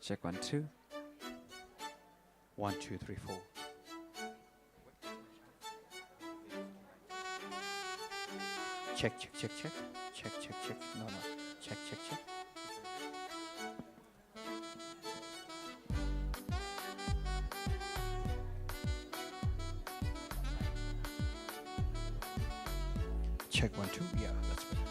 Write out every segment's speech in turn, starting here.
Check 1 2. 1 2 3 4. Check check check check. Check check check. No no. Check check check. Check 1 2. Yeah, that's better.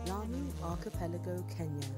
Lamu Archipelago, Kenya.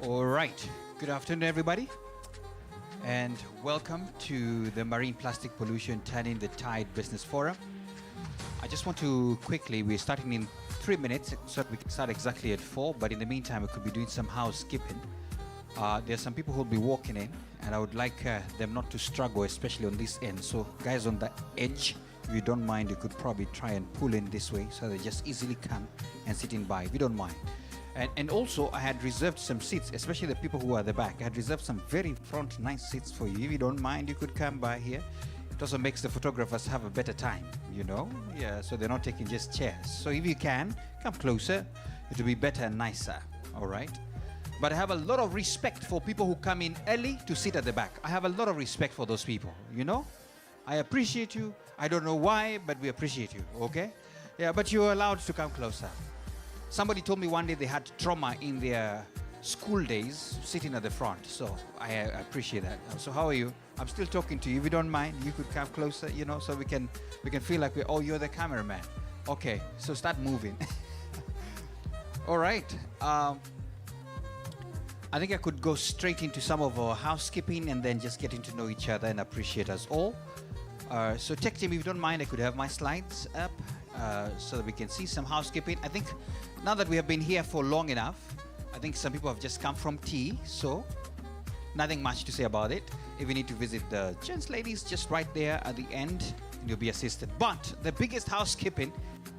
All right. Good afternoon, everybody, and welcome to the Marine Plastic Pollution Turning the Tide Business Forum. I just want to quickly, we're starting in 3 minutes, so we can start exactly at 4, but in the meantime, we could be doing some housekeeping. There's some people who will be walking in, and I would like them not to struggle, especially on this end. So guys on the edge, if you don't mind, you could probably try and pull in this way so they just easily come and sit in by, if you don't mind. And also, I had reserved some seats, especially the people who are at the back. I had reserved some very front nice seats for you. If you don't mind, you could come by here. It also makes the photographers have a better time, you know? Yeah, so they're not taking just chairs. So if you can, come closer. It will be better and nicer, all right? But I have a lot of respect for people who come in early to sit at the back. I have a lot of respect for those people, you know? I appreciate you. I don't know why, but we appreciate you, okay? Yeah, but you're allowed to come closer. Somebody told me one day they had trauma in their school days sitting at the front, so I appreciate that. So how are you? I'm still talking to you. If you don't mind, you could come closer, you know, so we can feel like we're, oh, you're the cameraman. Okay, so start moving. All right. I think I could go straight into some of our housekeeping and then just getting to know each other and appreciate us all. So tech team, if you don't mind, I could have my slides up so that we can see some housekeeping. I think now that we have been here for long enough, I think some people have just come from tea, so nothing much to say about it. If you need to visit the gents, ladies, just right there at the end, and you'll be assisted. But the biggest housekeeping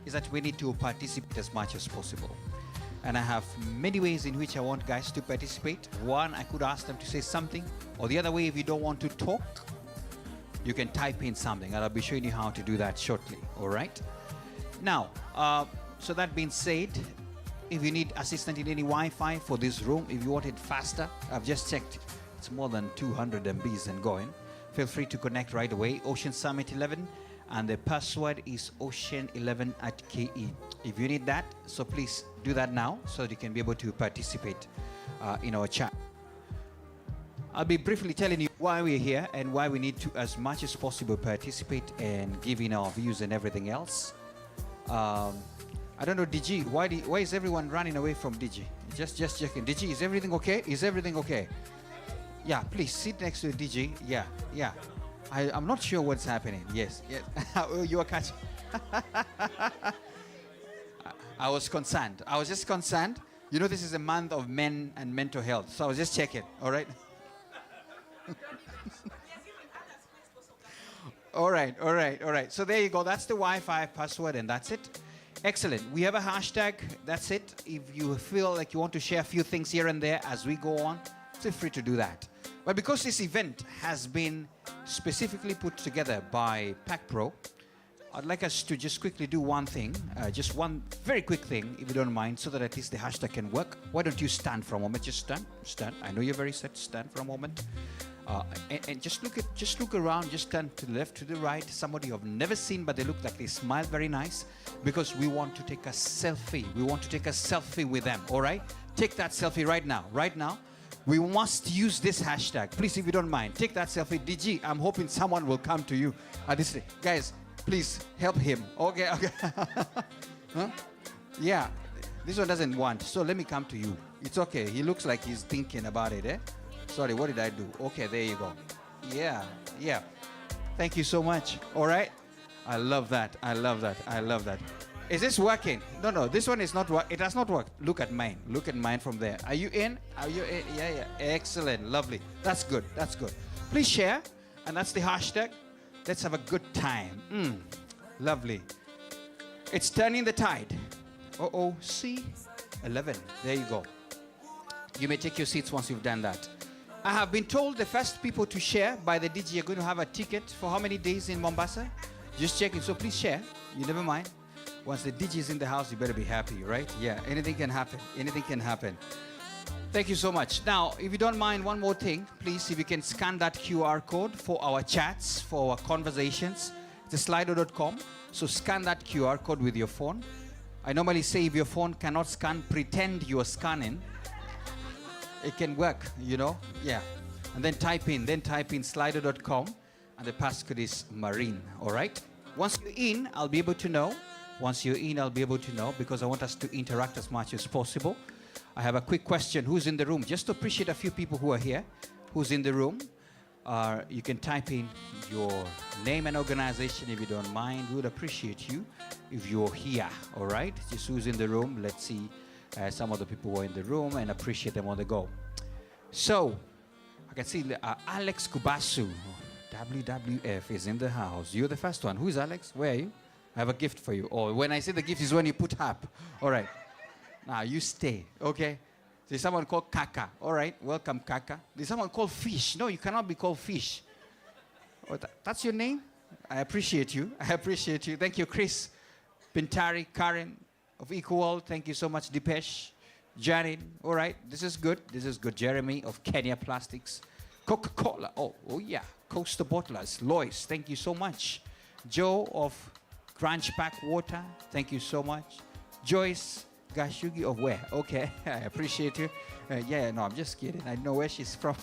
is that we need to participate as much as possible. And I have many ways in which I want guys to participate. One, I could ask them to say something, or the other way, if you don't want to talk, you can type in something, and I'll be showing you how to do that shortly, all right? Now, so that being said, if you need assistance in any Wi-Fi for this room, if you want it faster, I've just checked, it's more than 200 MBs and going. Feel free to connect right away, Ocean Summit 11, and the password is ocean11@ke. If you need that, so please do that now so that you can be able to participate in our chat. I'll be briefly telling you why we're here and why we need to, as much as possible, participate and give in our views and everything else. I don't know, DG, why is everyone running away from DG? Just checking. DG, is everything okay? Is everything okay? Yeah, please sit next to DG. Yeah. I'm not sure what's happening. Yes. You are catching. I was concerned. I was just concerned. You know, this is a month of men and mental health, so I was just checking, all right? All right. So there you go. That's the Wi-Fi password, and that's it. Excellent. We have a hashtag. That's it. If you feel like you want to share a few things here and there as we go on, feel free to do that. But because this event has been specifically put together by PAKPRO, I'd like us to just quickly do one thing, just one very quick thing, if you don't mind, so that at least the hashtag can work. Why don't you stand for a moment? Just stand. I know you're very set. Stand for a moment. And just look around, just turn to the left, to the right, somebody you've never seen, but they look like they smile very nice, because we want to take a selfie. We want to take a selfie with them, all right? Take that selfie right now. We must use this hashtag. Please, if you don't mind, take that selfie. DG, I'm hoping someone will come to you at this day. Guys, please help him. Okay. Huh? Yeah, this one doesn't want, so let me come to you. It's okay. He looks like he's thinking about it, eh? Sorry, what did I do? Okay, there you go. Yeah. Thank you so much. All right. I love that. Is this working? No, this one is not working. It has not worked. Look at mine from there. Are you in? Yeah. Excellent. Lovely. That's good. Please share. And that's the hashtag. Let's have a good time. Lovely. It's turning the tide. C11. There you go. You may take your seats once you've done that. I have been told the first people to share by the DG are going to have a ticket for how many days in Mombasa? Just checking. So please share. You never mind. Once the DG is in the house, you better be happy, right? Yeah, anything can happen. Thank you so much. Now, if you don't mind, one more thing, please, if you can scan that QR code for our chats, for our conversations. It's slido.com. So scan that QR code with your phone. I normally say if your phone cannot scan, pretend you are scanning. It can work, you know? Yeah. And then type in slido.com, and the passcode is marine, all right? Once you're in, I'll be able to know. Because I want us to interact as much as possible. I have a quick question. Who's in the room? Just to appreciate a few people who are here. Who's in the room? You can type in your name and organization if you don't mind. We would appreciate you if you're here, all right? Just who's in the room. Let's see some of the people who are in the room and appreciate them on the go. So, I can see Alex Kubasu, WWF, is in the house. You're the first one. Who is Alex? Where are you? I have a gift for you. Oh, when I say the gift is when you put up. All right. Now, you stay, okay? There's someone called Kaka. All right, welcome, Kaka. There's someone called Fish. No, you cannot be called Fish. Oh, that's your name? I appreciate you. I appreciate you. Thank you, Chris, Pintari, Karen of Equal. Thank you so much, Dipesh. Janet, all right, this is good. This is good. Jeremy of Kenya Plastics. Coca-Cola, oh yeah. Coaster Bottlers, Lois, thank you so much. Joe of Crunch Pack Water, thank you so much. Joyce, Gachugi of where? Okay, I appreciate you. Yeah, no, I'm just kidding. I know where she's from.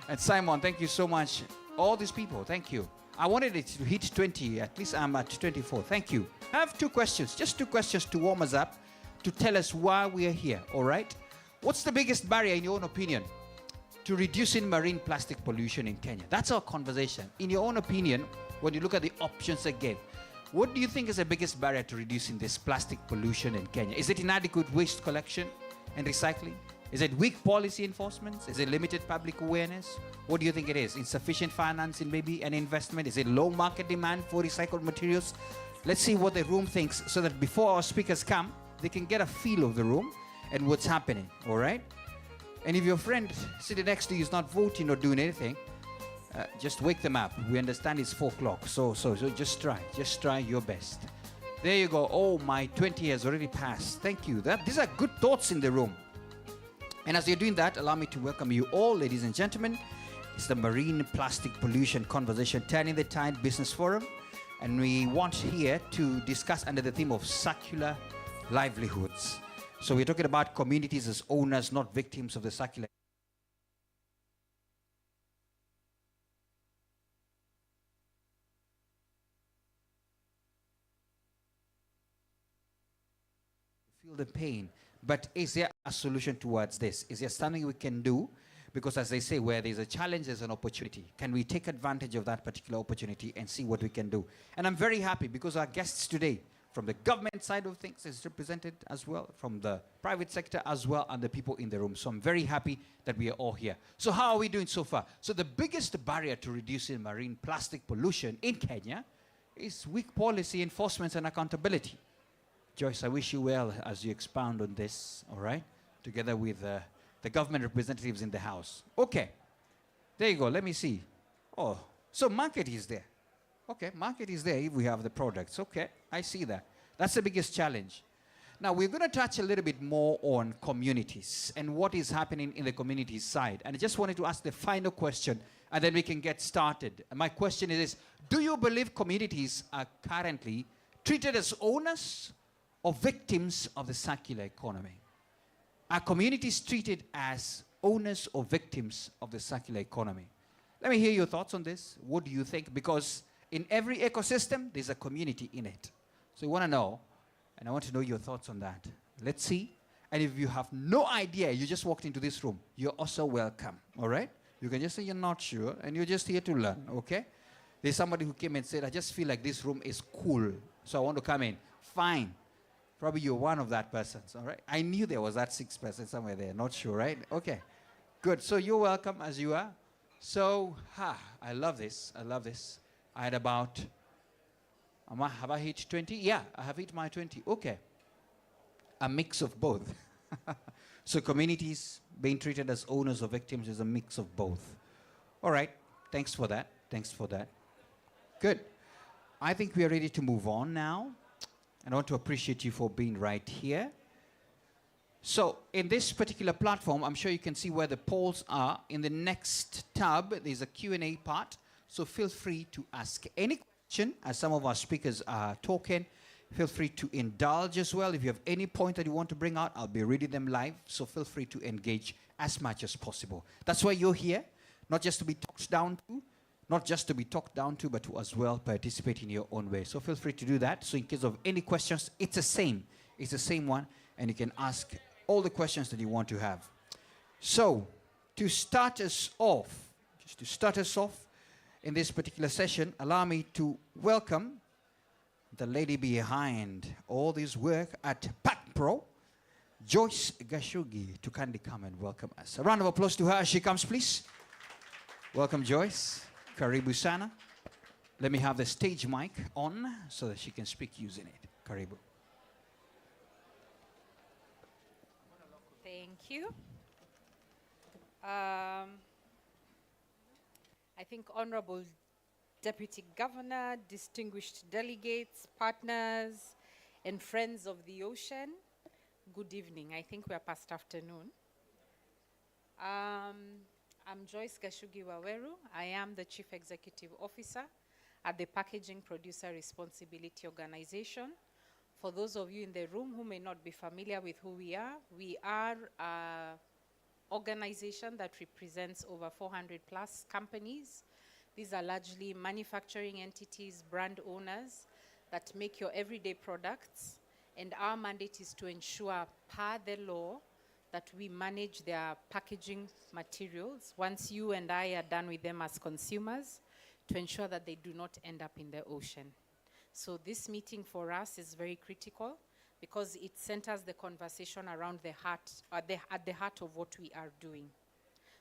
And Simon, thank you so much. All these people, thank you. I wanted it to hit 20. At least I'm at 24. Thank you. I have two questions, just two questions to warm us up, to tell us why we are here, all right? What's the biggest barrier, in your own opinion, to reducing marine plastic pollution in Kenya? That's our conversation. In your own opinion, when you look at the options again, what do you think is the biggest barrier to reducing this plastic pollution in Kenya? Is it inadequate waste collection and recycling? Is it weak policy enforcement? Is it limited public awareness? What do you think it is? Insufficient financing, maybe an investment? Is it low market demand for recycled materials? Let's see what the room thinks so that before our speakers come, they can get a feel of the room and what's happening, all right? And if your friend sitting next to you is not voting or doing anything, just wake them up. We understand it's 4 o'clock, so just try your best. There you go. Oh, my 20 has already passed. Thank you. These are good thoughts in the room. And as you're doing that, allow me to welcome you all, ladies and gentlemen. It's the Marine Plastic Pollution Conversation Turning the Tide Business Forum. And we want here to discuss under the theme of circular livelihoods. So we're talking about communities as owners, not victims of the circular. Feel the pain, but is there a solution towards this? Is there something we can do? Because as they say, where there's a challenge, there's an opportunity. Can we take advantage of that particular opportunity and see what we can do? And I'm very happy because our guests today, from the government side of things, is represented as well, from the private sector as well, and the people in the room. So I'm very happy that we are all here. So how are we doing so far? So the biggest barrier to reducing marine plastic pollution in Kenya is weak policy enforcement and accountability. Joyce, I wish you well as you expound on this, all right, together with the government representatives in the house. Okay, there you go. Let me see. Oh, so market is there. Okay, market is there if we have the products. Okay, I see that. That's the biggest challenge. Now, we're going to touch a little bit more on communities and what is happening in the community side. And I just wanted to ask the final question, and then we can get started. And my question is this: do you believe communities are currently treated as owners or victims of the circular economy? Are communities treated as owners or victims of the circular economy? Let me hear your thoughts on this. What do you think? Because in every ecosystem, there's a community in it. So you want to know, and I want to know your thoughts on that. Let's see. And if you have no idea, you just walked into this room, you're also welcome, all right? You can just say you're not sure, and you're just here to learn, okay? There's somebody who came and said, I just feel like this room is cool, so I want to come in. Fine. Probably you're one of that persons, all right? I knew there was that 6th person somewhere there, not sure, right? Okay, good. So you're welcome as you are. So, I love this, I love this. I had about, have I hit 20? Yeah, I have hit my 20, okay. A mix of both. So communities being treated as owners or victims is a mix of both. All right, thanks for that, thanks for that. Good. I think we are ready to move on now. And I want to appreciate you for being right here. So in this particular platform, I'm sure you can see where the polls are. In the next tab, there's a Q&A part. So feel free to ask any question as some of our speakers are talking. Feel free to indulge as well. If you have any point that you want to bring out, I'll be reading them live. So feel free to engage as much as possible. That's why you're here, not just to be talked down to, but to as well participate in your own way. So feel free to do that. So in case of any questions, it's the same one, and you can ask all the questions that you want to have. So, to start us off, in this particular session, allow me to welcome the lady behind all this work at PAKPRO, Joyce Gachugi, to kindly come and welcome us. A round of applause to her as she comes, please. Welcome, Joyce. Karibu sana. Let me have the stage mic on so that she can speak using it. Karibu. Thank you. I think Honorable Deputy Governor, distinguished delegates, partners, and friends of the ocean, good evening. I think we are past afternoon. I'm Joyce Gachugi Waweru. I am the Chief Executive Officer at the Packaging Producer Responsibility Organization. For those of you in the room who may not be familiar with who we are an organization that represents over 400 plus companies. These are largely manufacturing entities, brand owners that make your everyday products. And our mandate is to ensure, per the law, that we manage their packaging materials once you and I are done with them as consumers, to ensure that they do not end up in the ocean. So this meeting for us is very critical because it centers the conversation around the heart, at the heart of what we are doing.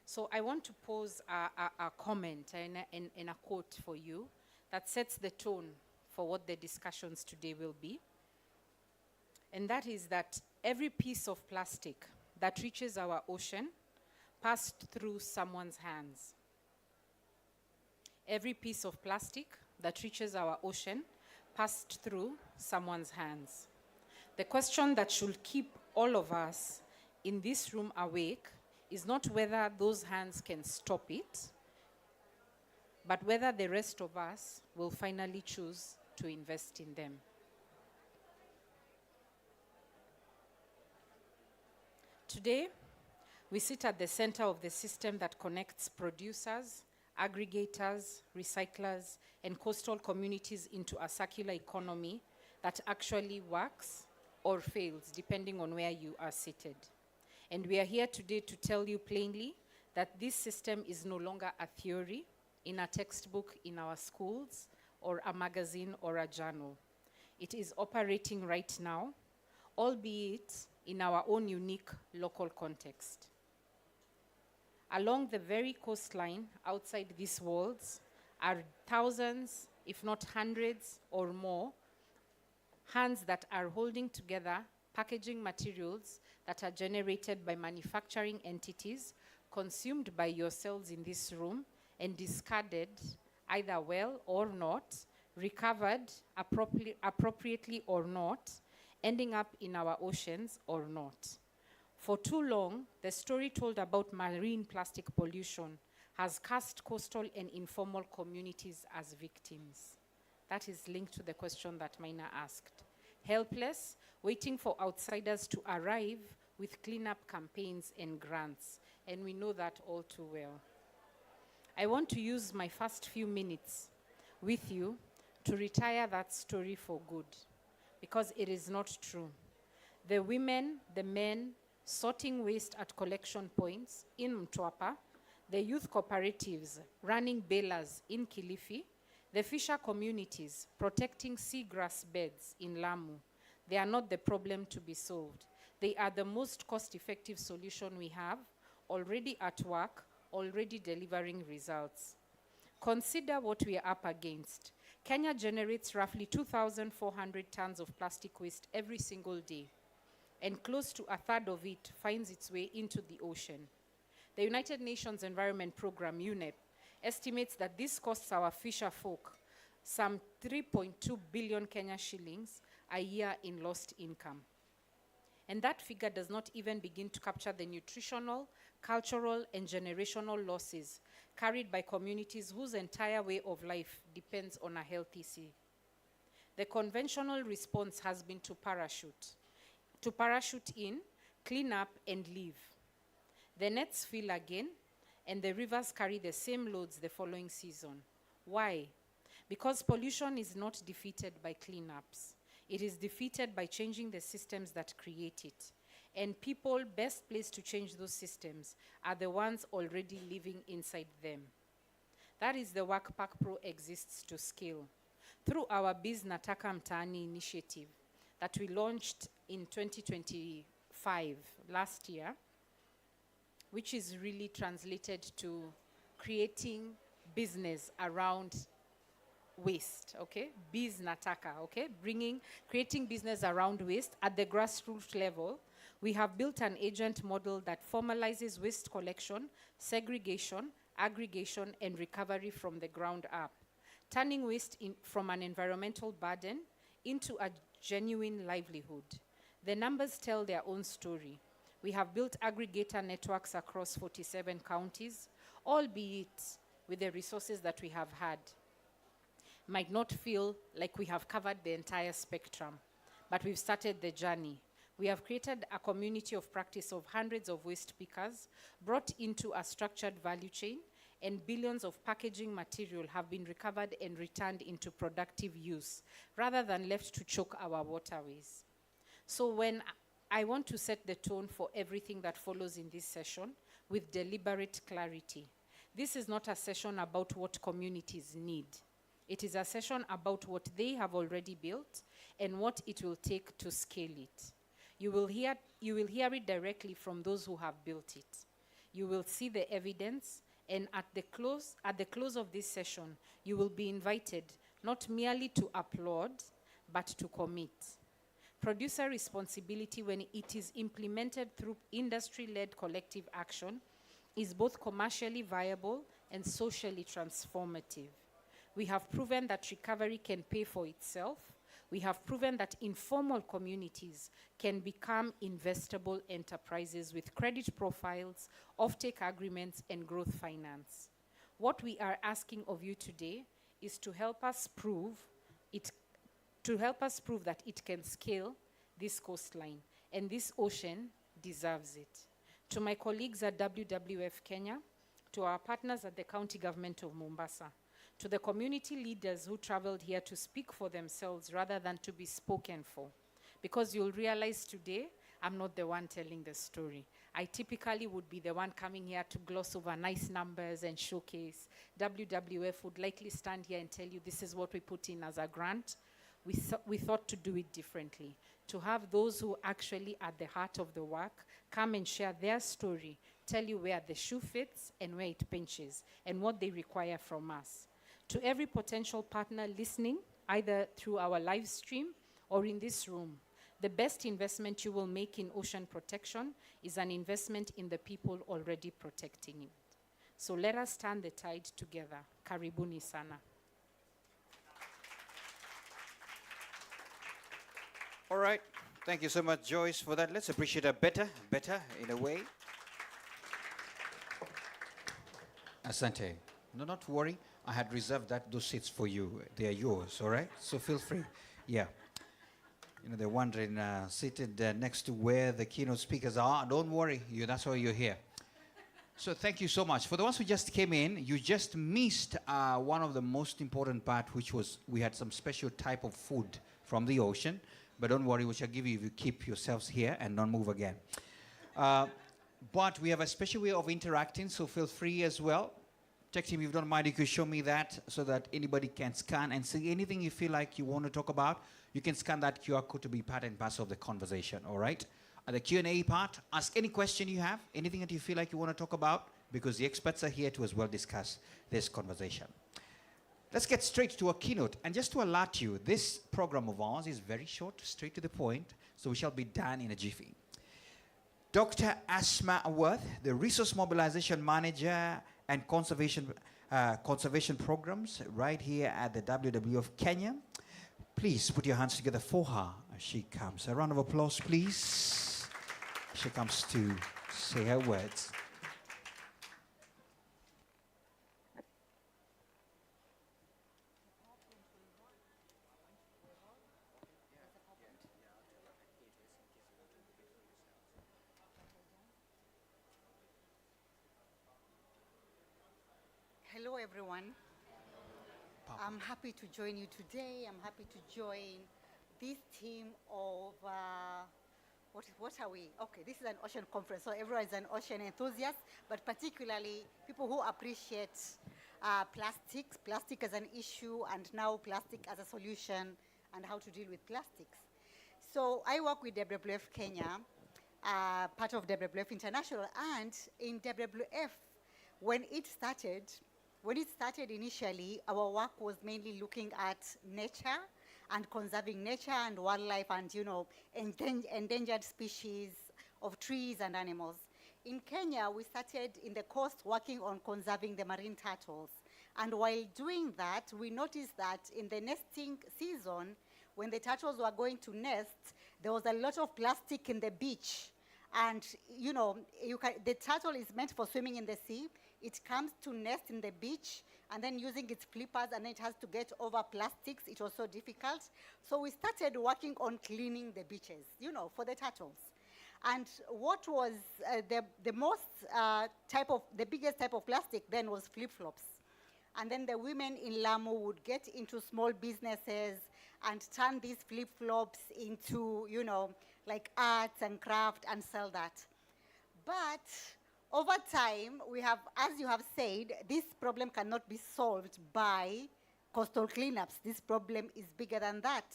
So I want to pose a comment and a quote for you that sets the tone for what the discussions today will be. And that is that every piece of plastic that reaches our ocean passed through someone's hands. Every piece of plastic that reaches our ocean passed through someone's hands. The question that should keep all of us in this room awake is not whether those hands can stop it, but whether the rest of us will finally choose to invest in them. Today, we sit at the center of the system that connects producers, aggregators, recyclers, and coastal communities into a circular economy that actually works or fails, depending on where you are seated. And we are here today to tell you plainly that this system is no longer a theory in a textbook in our schools or a magazine or a journal. It is operating right now, albeit in our own unique local context. Along the very coastline outside these walls are thousands, if not hundreds or more, hands that are holding together packaging materials that are generated by manufacturing entities, consumed by yourselves in this room, and discarded, either well or not, recovered appropriately or not, ending up in our oceans or not. For too long, the story told about marine plastic pollution has cast coastal and informal communities as victims. That is linked to the question that Maina asked. Helpless, waiting for outsiders to arrive with cleanup campaigns and grants, and we know that all too well. I want to use my first few minutes with you to retire that story for good, because it is not true. The women, the men, sorting waste at collection points in Mtwapa, the youth cooperatives running bailers in Kilifi, the fisher communities protecting seagrass beds in Lamu, they are not the problem to be solved. They are the most cost-effective solution we have, already at work, already delivering results. Consider what we are up against. Kenya generates roughly 2,400 tons of plastic waste every single day, and close to a third of it finds its way into the ocean. The United Nations Environment Program, UNEP, estimates that this costs our fisher folk some 3.2 billion Kenya shillings a year in lost income. And that figure does not even begin to capture the nutritional, cultural, and generational losses carried by communities whose entire way of life depends on a healthy sea. The conventional response has been to parachute in, clean up, and leave. The nets fill again, and the rivers carry the same loads the following season. Why? Because pollution is not defeated by cleanups. It is defeated by changing the systems that create it. And people best placed to change those systems are the ones already living inside them. That is the work PAKPRO exists to scale. Through our Biz Nataka Mtaani initiative that we launched in 2025, last year, which is really translated to creating business around waste, okay? Biz Nataka, okay? Creating business around waste at the grassroots level. We have built an agent model that formalizes waste collection, segregation, aggregation, and recovery from the ground up, turning waste from an environmental burden into a genuine livelihood. The numbers tell their own story. We have built aggregator networks across 47 counties, albeit with the resources that we have had. Might not feel like we have covered the entire spectrum, but we've started the journey. We have created a community of practice of hundreds of waste pickers, brought into a structured value chain, and billions of packaging material have been recovered and returned into productive use, rather than left to choke our waterways. So when I want to set the tone for everything that follows in this session with deliberate clarity. This is not a session about what communities need. It is a session about what they have already built and what it will take to scale it. You will hear it directly from those who have built it. You will see the evidence, and at the close of this session, you will be invited not merely to applaud, but to commit. Producer responsibility, when it is implemented through industry-led collective action, is both commercially viable and socially transformative. We have proven that recovery can pay for itself. We have proven that informal communities can become investable enterprises with credit profiles, offtake agreements, and growth finance. What we are asking of you today is to help us prove that it can scale this coastline, and this ocean deserves it. To my colleagues at WWF-Kenya, to our partners at the County Government of Mombasa, to the community leaders who traveled here to speak for themselves rather than to be spoken for. Because you'll realize today, I'm not the one telling the story. I typically would be the one coming here to gloss over nice numbers and showcase. WWF would likely stand here and tell you this is what we put in as a grant. We thought to do it differently, to have those who actually at the heart of the work come and share their story, tell you where the shoe fits and where it pinches, and what they require from us. To every potential partner listening, either through our live stream or in this room, the best investment you will make in ocean protection is an investment in the people already protecting it. So let us turn the tide together. Karibuni sana. All right. Thank you so much, Joyce, for that. Let's appreciate her better in a way. Asante. No, not to worry. I had reserved those seats for you. They are yours, all right? So feel free. Yeah. You know, they're wondering, seated next to where the keynote speakers are. Don't worry. That's why you're here. So thank you so much. For the ones who just came in, you just missed one of the most important parts, which was we had some special type of food from the ocean. But don't worry, which I'll give you if you keep yourselves here and don't move again. But we have a special way of interacting, so feel free as well. Tech team, if you don't mind, you could show me that so that anybody can scan and see anything you feel like you want to talk about. You can scan that QR code to be part and parcel of the conversation, all right? At the Q&A part, ask any question you have, anything that you feel like you want to talk about, because the experts are here to as well discuss this conversation. Let's get straight to our keynote. And just to alert you, this program of ours is very short, straight to the point, so we shall be done in a jiffy. Dr. Asma Awadh, the Resource Mobilization Manager and Conservation Programs right here at the WWF-Kenya. Please put your hands together for her as she comes. A round of applause, please. She comes to say her words. Hello, everyone. I'm happy to join you today. I'm happy to join this team of what are we? Okay, this is an ocean conference, so everyone is an ocean enthusiast, but particularly people who appreciate plastics, plastic as an issue, and now plastic as a solution, and how to deal with plastics. So I work with WWF-Kenya, part of WWF International, and in WWF, when it started initially, our work was mainly looking at nature and conserving nature and wildlife and, endangered species of trees and animals. In Kenya, we started in the coast working on conserving the marine turtles. And while doing that, we noticed that in the nesting season, when the turtles were going to nest, there was a lot of plastic in the beach. And, the turtle is meant for swimming in the sea. It comes to nest in the beach, and then using its flippers, and then it has to get over plastics. It was so difficult. So we started working on cleaning the beaches, for the turtles. And what was the biggest type of plastic then was flip-flops. And then the women in Lamu would get into small businesses and turn these flip-flops into, like arts and craft and sell that. But over time, we have, as you have said, this problem cannot be solved by coastal cleanups. This problem is bigger than that.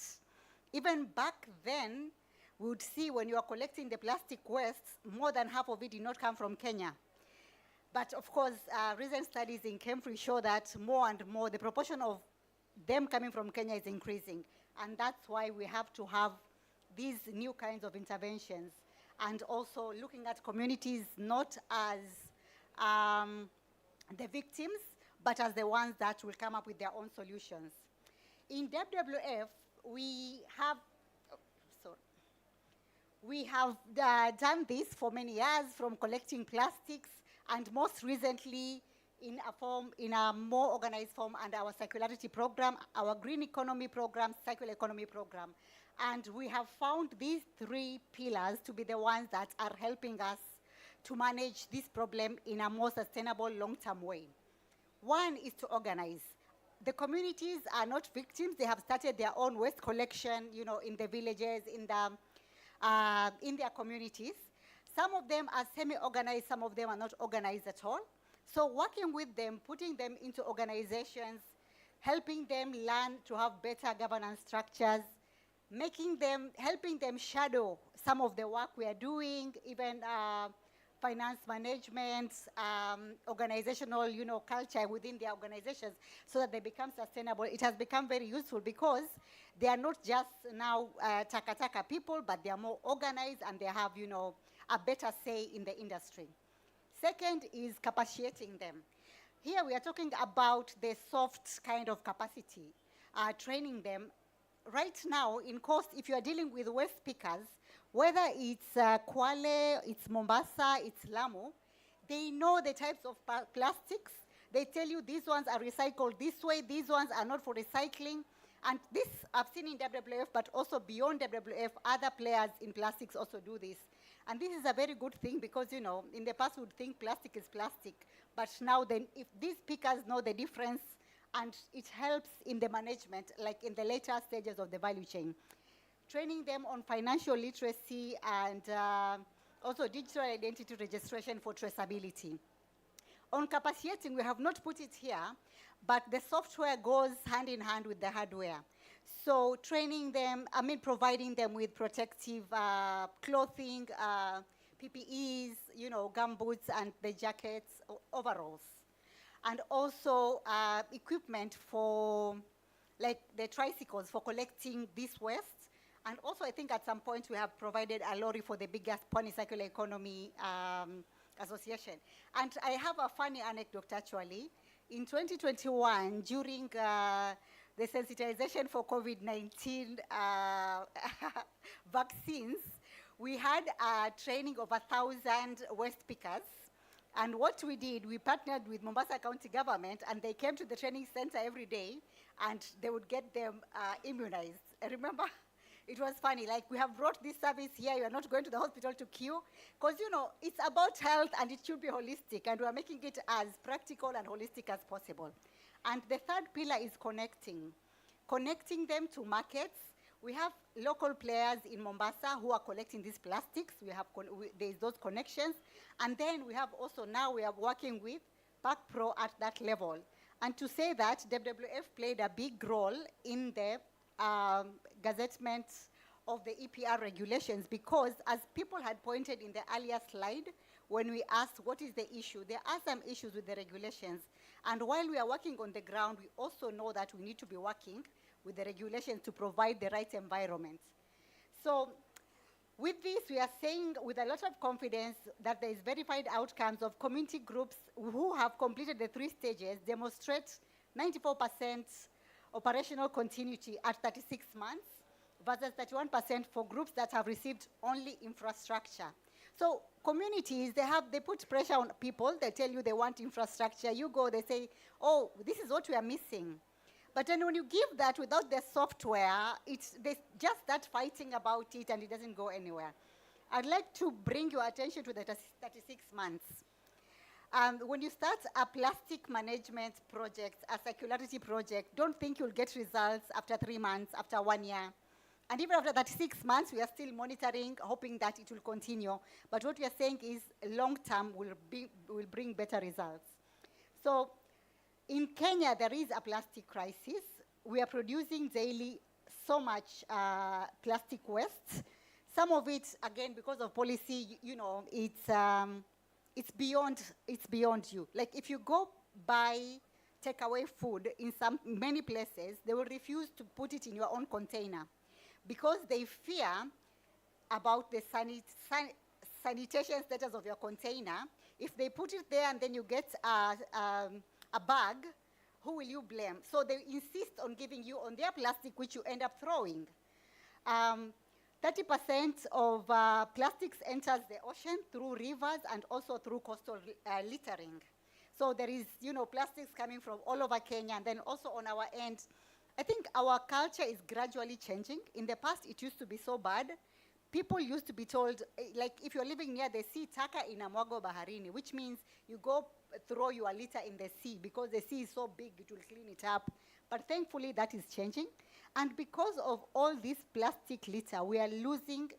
Even back then, we would see when you are collecting the plastic waste, more than half of it did not come from Kenya. But of course, recent studies in Cambridge show that more and more, the proportion of them coming from Kenya is increasing. And that's why we have to have these new kinds of interventions. And also looking at communities not as the victims, but as the ones that will come up with their own solutions. In WWF, we have done this for many years, from collecting plastics, and most recently in a more organized form under our circularity program, our green economy program, circular economy program. And we have found these 3 pillars to be the ones that are helping us to manage this problem in a more sustainable long-term way. One is to organize. The communities are not victims. They have started their own waste collection, in the villages, in their communities. Some of them are semi-organized, some of them are not organized at all. So working with them, putting them into organizations, helping them learn to have better governance structures, helping them shadow some of the work we are doing, even finance management, organizational, culture within their organizations, so that they become sustainable. It has become very useful because they are not just now taka people, but they are more organized and they have, a better say in the industry. Second is capacitating them. Here we are talking about the soft kind of capacity, training them. Right now, in coast, if you are dealing with waste pickers, whether it's Kwale, it's Mombasa, it's Lamu, they know the types of plastics. They tell you these ones are recycled this way, these ones are not for recycling. And this I've seen in WWF, but also beyond WWF, other players in plastics also do this. And this is a very good thing because, in the past we would think plastic is plastic. But now then, if these pickers know the difference, and it helps in the management, like in the later stages of the value chain. Training them on financial literacy and also digital identity registration for traceability. On capacitating, we have not put it here, but the software goes hand in hand with the hardware. So training them, providing them with protective clothing, PPEs, gumboots and the jackets, overalls. And also equipment for, like the tricycles for collecting this waste. And also I think at some point we have provided a lorry for the biggest Pwani Circular Economy Association. And I have a funny anecdote actually. In 2021, during the sensitization for COVID-19 vaccines, we had a training of 1,000 waste pickers. And what we did, we partnered with Mombasa County government, and they came to the training center every day, and they would get them immunized. I remember it was funny, like we have brought this service here, you are not going to the hospital to queue, because it's about health and it should be holistic, and we are making it as practical and holistic as possible. And the third pillar is connecting them to markets. We have local players in Mombasa who are collecting these plastics. There's those connections. And then we have also now we are working with PAKPRO at that level. And to say that WWF played a big role in the gazettement of the EPR regulations, because as people had pointed in the earlier slide, when we asked what is the issue, there are some issues with the regulations. And while we are working on the ground, we also know that we need to be working with the regulations to provide the right environment. So with this, we are saying with a lot of confidence that there is verified outcomes of community groups who have completed the 3 stages demonstrate 94% operational continuity at 36 months versus 31% for groups that have received only infrastructure. So communities, they put pressure on people. They tell you they want infrastructure. You go, they say, oh, this is what we are missing. But then when you give that without the software, they just start fighting about it and it doesn't go anywhere. I'd like to bring your attention to the 36 months. When you start a plastic management project, a circularity project, don't think you'll get results after 3 months, after 1 year. And even after 36 months, we are still monitoring, hoping that it will continue. But what we are saying is long-term will bring better results. So in Kenya, there is a plastic crisis. We are producing daily so much plastic waste. Some of it, again, because of policy, it's beyond you. Like if you go buy takeaway food in many places, they will refuse to put it in your own container because they fear about the sanitation status of your container. If they put it there and then you get a bag, who will you blame? So they insist on giving you on their plastic, which you end up throwing. 30% of plastics enters the ocean through rivers and also through coastal littering. So there is, plastics coming from all over Kenya, and then also on our end, I think our culture is gradually changing. In the past, it used to be so bad. People used to be told, like if you're living near the sea, taka inamwago baharini, which means you go throw your litter in the sea because the sea is so big, it will clean it up. But thankfully, that is changing. And because of all this plastic litter, we are losing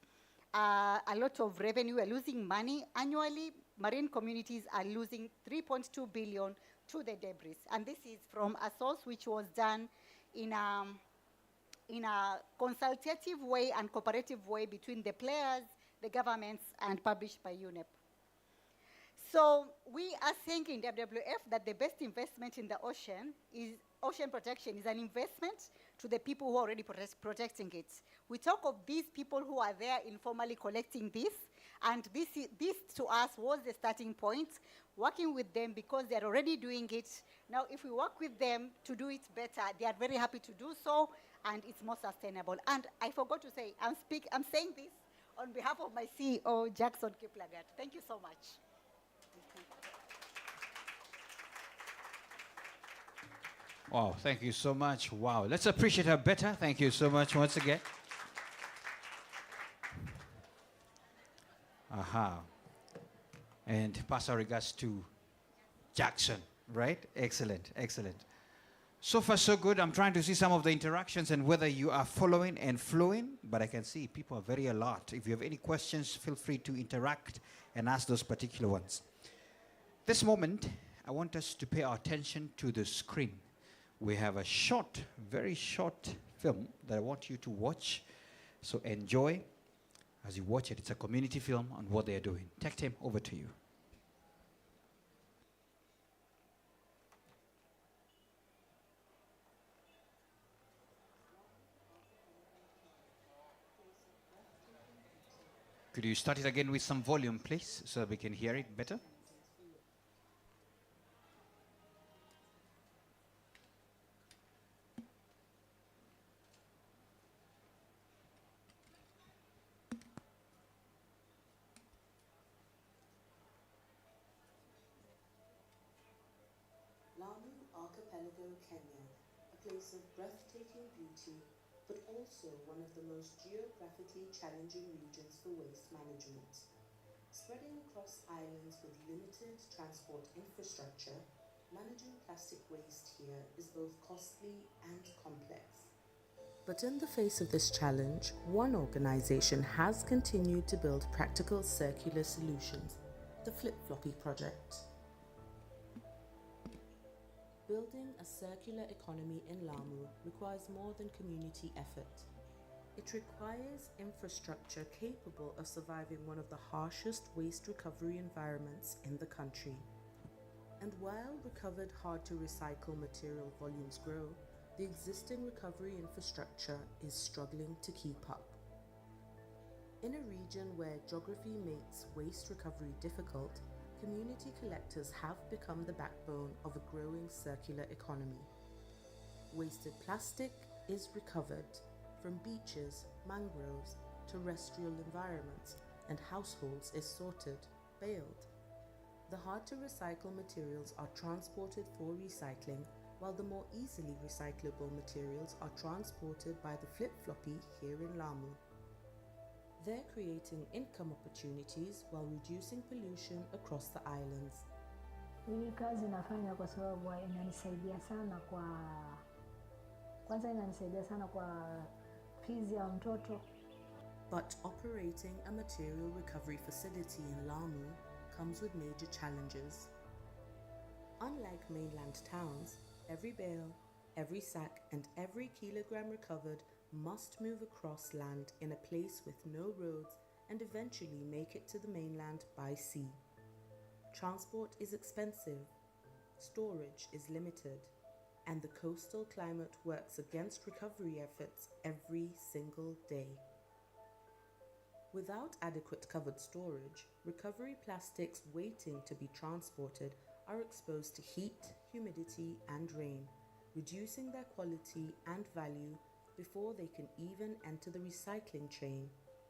a lot of revenue, we are losing money. Annually, marine communities are losing 3.2 billion to the debris. And this is from a source which was done in a consultative way and cooperative way between the players, the governments, and published by UNEP. So we are saying in WWF that the best investment in the ocean protection is an investment to the people who are already protecting it. We talk of these people who are there informally collecting this, and this to us was the starting point, working with them because they're already doing it. Now, if we work with them to do it better, they are very happy to do so, and it's more sustainable. And I forgot to say, I'm saying this on behalf of my CEO, Jackson Kiplagat. Thank you so much. Wow, thank you so much. Wow, let's appreciate her better. Thank you so much once again. Aha. And pass our regards to Jackson, right? Excellent, excellent. So far, so good. I'm trying to see some of the interactions and whether you are following and flowing, but I can see people are very alert. If you have any questions, feel free to interact and ask those particular ones. This moment, I want us to pay our attention to the screen. We have a short, very short film that I want you to watch. So enjoy as you watch it. It's a community film on what they're doing. Tech team, over to you. Could you start it again with some volume, please, so that we can hear it better? Kenya, a place of breathtaking beauty, but also one of the most geographically challenging regions for waste management. Spreading across islands with limited transport infrastructure, managing plastic waste here is both costly and complex. But in the face of this challenge, one organization has continued to build practical circular solutions, the Flip-Floppy Project. Building a circular economy in Lamu requires more than community effort. It requires infrastructure capable of surviving one of the harshest waste recovery environments in the country. And while recovered hard-to-recycle material volumes grow, the existing recovery infrastructure is struggling to keep up. In a region where geography makes waste recovery difficult, community collectors have become the backbone of a growing circular economy. Wasted plastic is recovered from beaches, mangroves, terrestrial environments, and households is sorted, baled. The hard-to-recycle materials are transported for recycling, while the more easily recyclable materials are transported by the Flip-Floppy here in Lamu. They're creating income opportunities while reducing pollution across the islands. Hii kazi nafanya kwa sababu inanisaidia sana kwanza inanisaidia sana kwa fees ya mtoto. But operating a material recovery facility in Lamu comes with major challenges. Unlike mainland towns, every bale, every sack, and every kilogram recovered must move across land in a place with no roads and eventually make it to the mainland by sea. Transport is expensive, storage is limited, and the coastal climate works against recovery efforts every single day. Without adequate covered storage, recovery plastics waiting to be transported are exposed to heat, humidity, and rain, reducing their quality and value before they can even enter the recycling chain.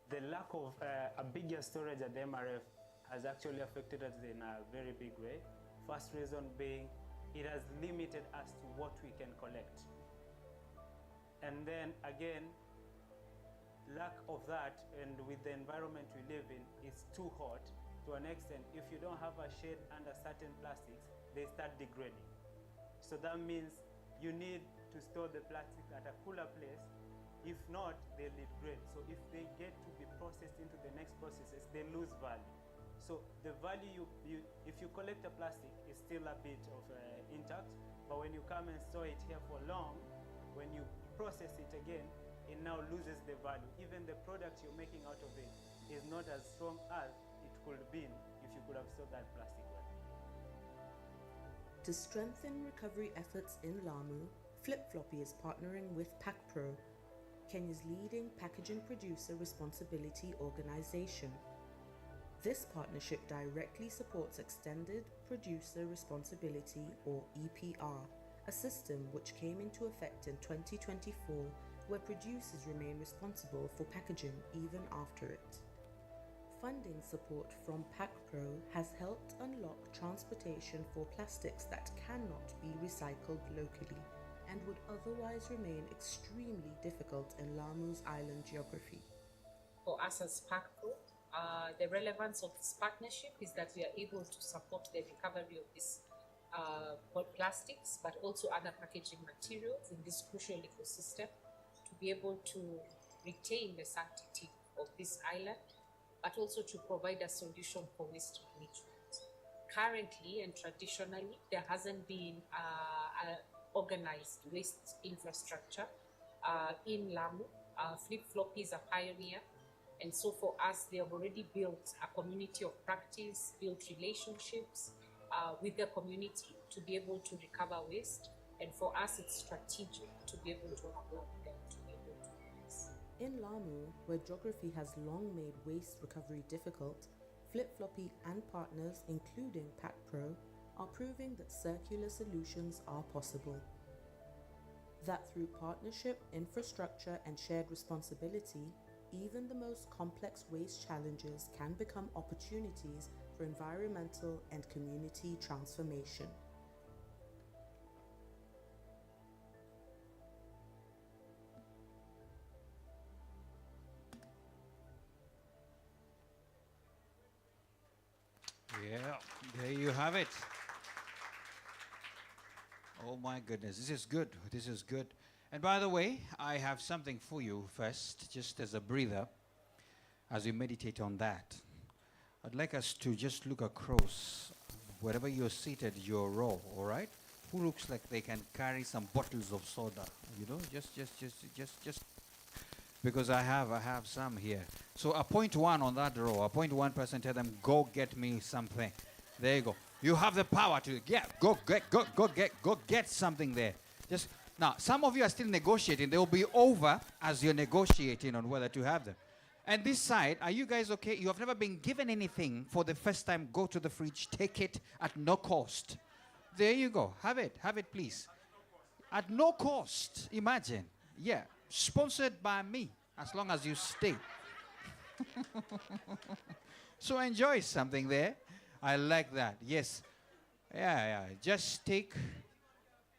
The lack of a bigger storage at the MRF has actually affected us in a very big way. First reason being, it has limited us to what we can collect. And then again, lack of that, and with the environment we live in, it's too hot. To an extent, if you don't have a shade under certain plastics, they start degrading. So that means you need to store the plastic at a cooler place. If not, they'll degrade. So if they get to be processed into the next processes, they lose value. So the value, if you collect a plastic, is still a bit of intact, but when you come and store it here for long, when you process it again, it now loses the value. Even the product you're making out of it is not as strong as it could have been if you could have stored that plastic well. To strengthen recovery efforts in Lamu, Flip-Floppy is partnering with PAKPRO, Kenya's leading packaging producer responsibility organization. This partnership directly supports Extended Producer Responsibility, or EPR, a system which came into effect in 2024, where producers remain responsible for packaging even after it. Funding support from PAKPRO has helped unlock transportation for plastics that cannot be recycled locally and would otherwise remain extremely difficult in Lamu's island geography. For us as PAKPRO, the relevance of this partnership is that we are able to support the recovery of these plastics, but also other packaging materials in this crucial ecosystem to be able to retain the sanctity of this island, but also to provide a solution for waste management. Currently and traditionally, there hasn't been an organized waste infrastructure in Lamu. Flip-Floppy is a pioneer, and so for us, they have already built a community of practice, built relationships with the community to be able to recover waste, and for us, it's strategic to be able to have them to be able to do this. In Lamu, where geography has long made waste recovery difficult, Flip-Floppy and partners, including PAKPRO, are proving that circular solutions are possible. That through partnership, infrastructure, and shared responsibility, even the most complex waste challenges can become opportunities for environmental and community transformation. Yeah, there you have it. Oh my goodness, this is good. This is good. And by the way, I have something for you first, just as a breather, as we meditate on that. I'd like us to just look across. Wherever you're seated, your row, all right? Who looks like they can carry some bottles of soda? You know, just. Because I have some here. So appoint one on that row. Appoint one person. Tell them, go get me something. There you go. You have the power to go get something there. Just now. Some of you are still negotiating. They will be over as you're negotiating on whether to have them. And this side, are you guys okay? You have never been given anything for the first time. Go to the fridge. Take it at no cost. There you go. Have it, please. At no cost. Imagine. Yeah. Sponsored by me, as long as you stay. So enjoy something there. I like that. Yes. Yeah. Just take.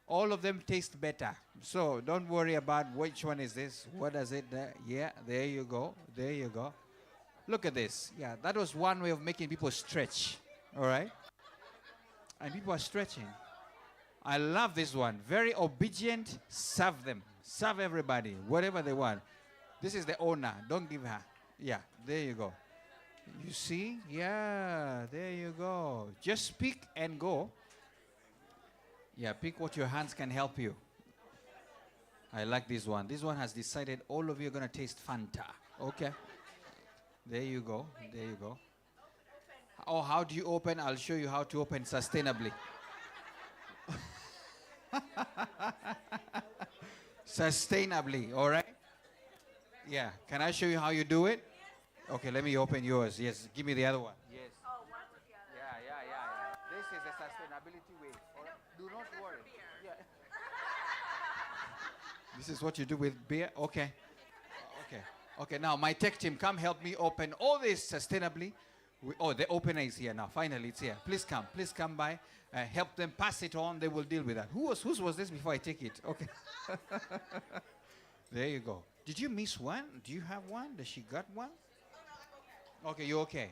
All of them taste better. So don't worry about which one is this. What does it? Yeah, there you go. There you go. Look at this. Yeah, that was one way of making people stretch. All right? And people are stretching. I love this one. Very obedient. Serve them. Serve everybody. Whatever they want. This is the owner. Don't give her. Yeah, there you go. You see? Yeah, there you go. Just pick and go. Yeah, pick what your hands can help you. I like this one. This one has decided all of you are going to taste Fanta. Okay. There you go. There you go. Oh, how do you open? I'll show you how to open sustainably. Sustainably, all right? Yeah. Can I show you how you do it? Okay, let me open yours. Yes, give me the other one. Yes. Yeah. This is a sustainability way. All right? Do not worry. Yeah. This is what you do with beer? Okay. Okay, now my tech team, come help me open all this sustainably. The opener is here now. Finally, it's here. Please come by. Help them pass it on. They will deal with that. Whose was this before I take it? Okay. There you go. Did you miss one? Do you have one? Does she got one? Okay, you're okay.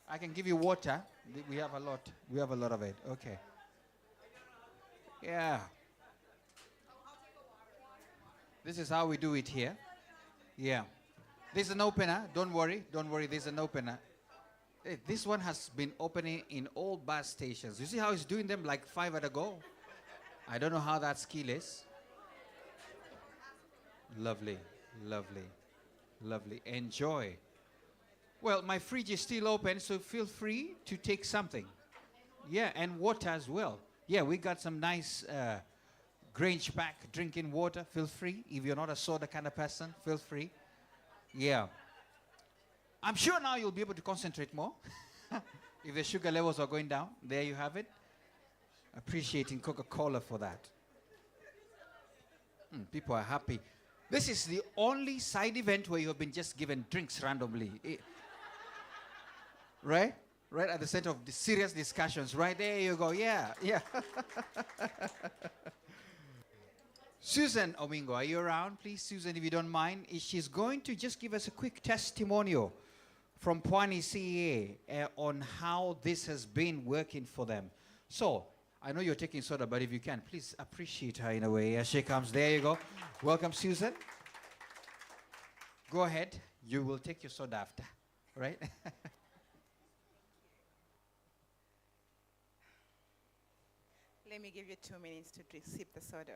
I can give you water. We have a lot. We have a lot of it. Okay. Yeah. This is how we do it here. Yeah. There's an opener. Don't worry. There's an opener. This one has been opening in all bus stations. You see how he's doing them like 5 at a go? I don't know how that skill is. Lovely. Enjoy. Well, my fridge is still open, so feel free to take something. Yeah, and water as well. Yeah, we got some nice Grange pack drinking water. Feel free. If you're not a soda kind of person, feel free. Yeah. I'm sure now you'll be able to concentrate more. If the sugar levels are going down, there you have it. Appreciating Coca-Cola for that. People are happy. This is the only side event where you have been just given drinks randomly. Right? Right at the center of the serious discussions. Right there you go. Yeah. Susan Omingo, are you around? Please, Susan, if you don't mind. She's going to just give us a quick testimonial from Pwani CEA on how this has been working for them. So, I know you're taking soda, but if you can, please appreciate her in a way. Here she comes. There you go. Welcome, Susan. Go ahead. You will take your soda after, right? Let me give you 2 minutes to sip the soda.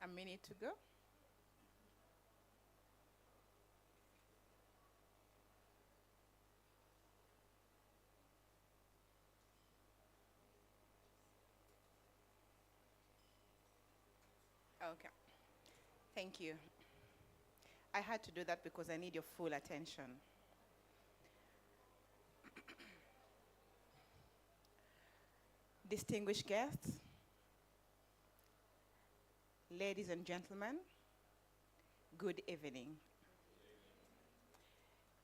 A minute to go. Okay. Thank you. I had to do that because I need your full attention. Distinguished guests, ladies and gentlemen, good evening.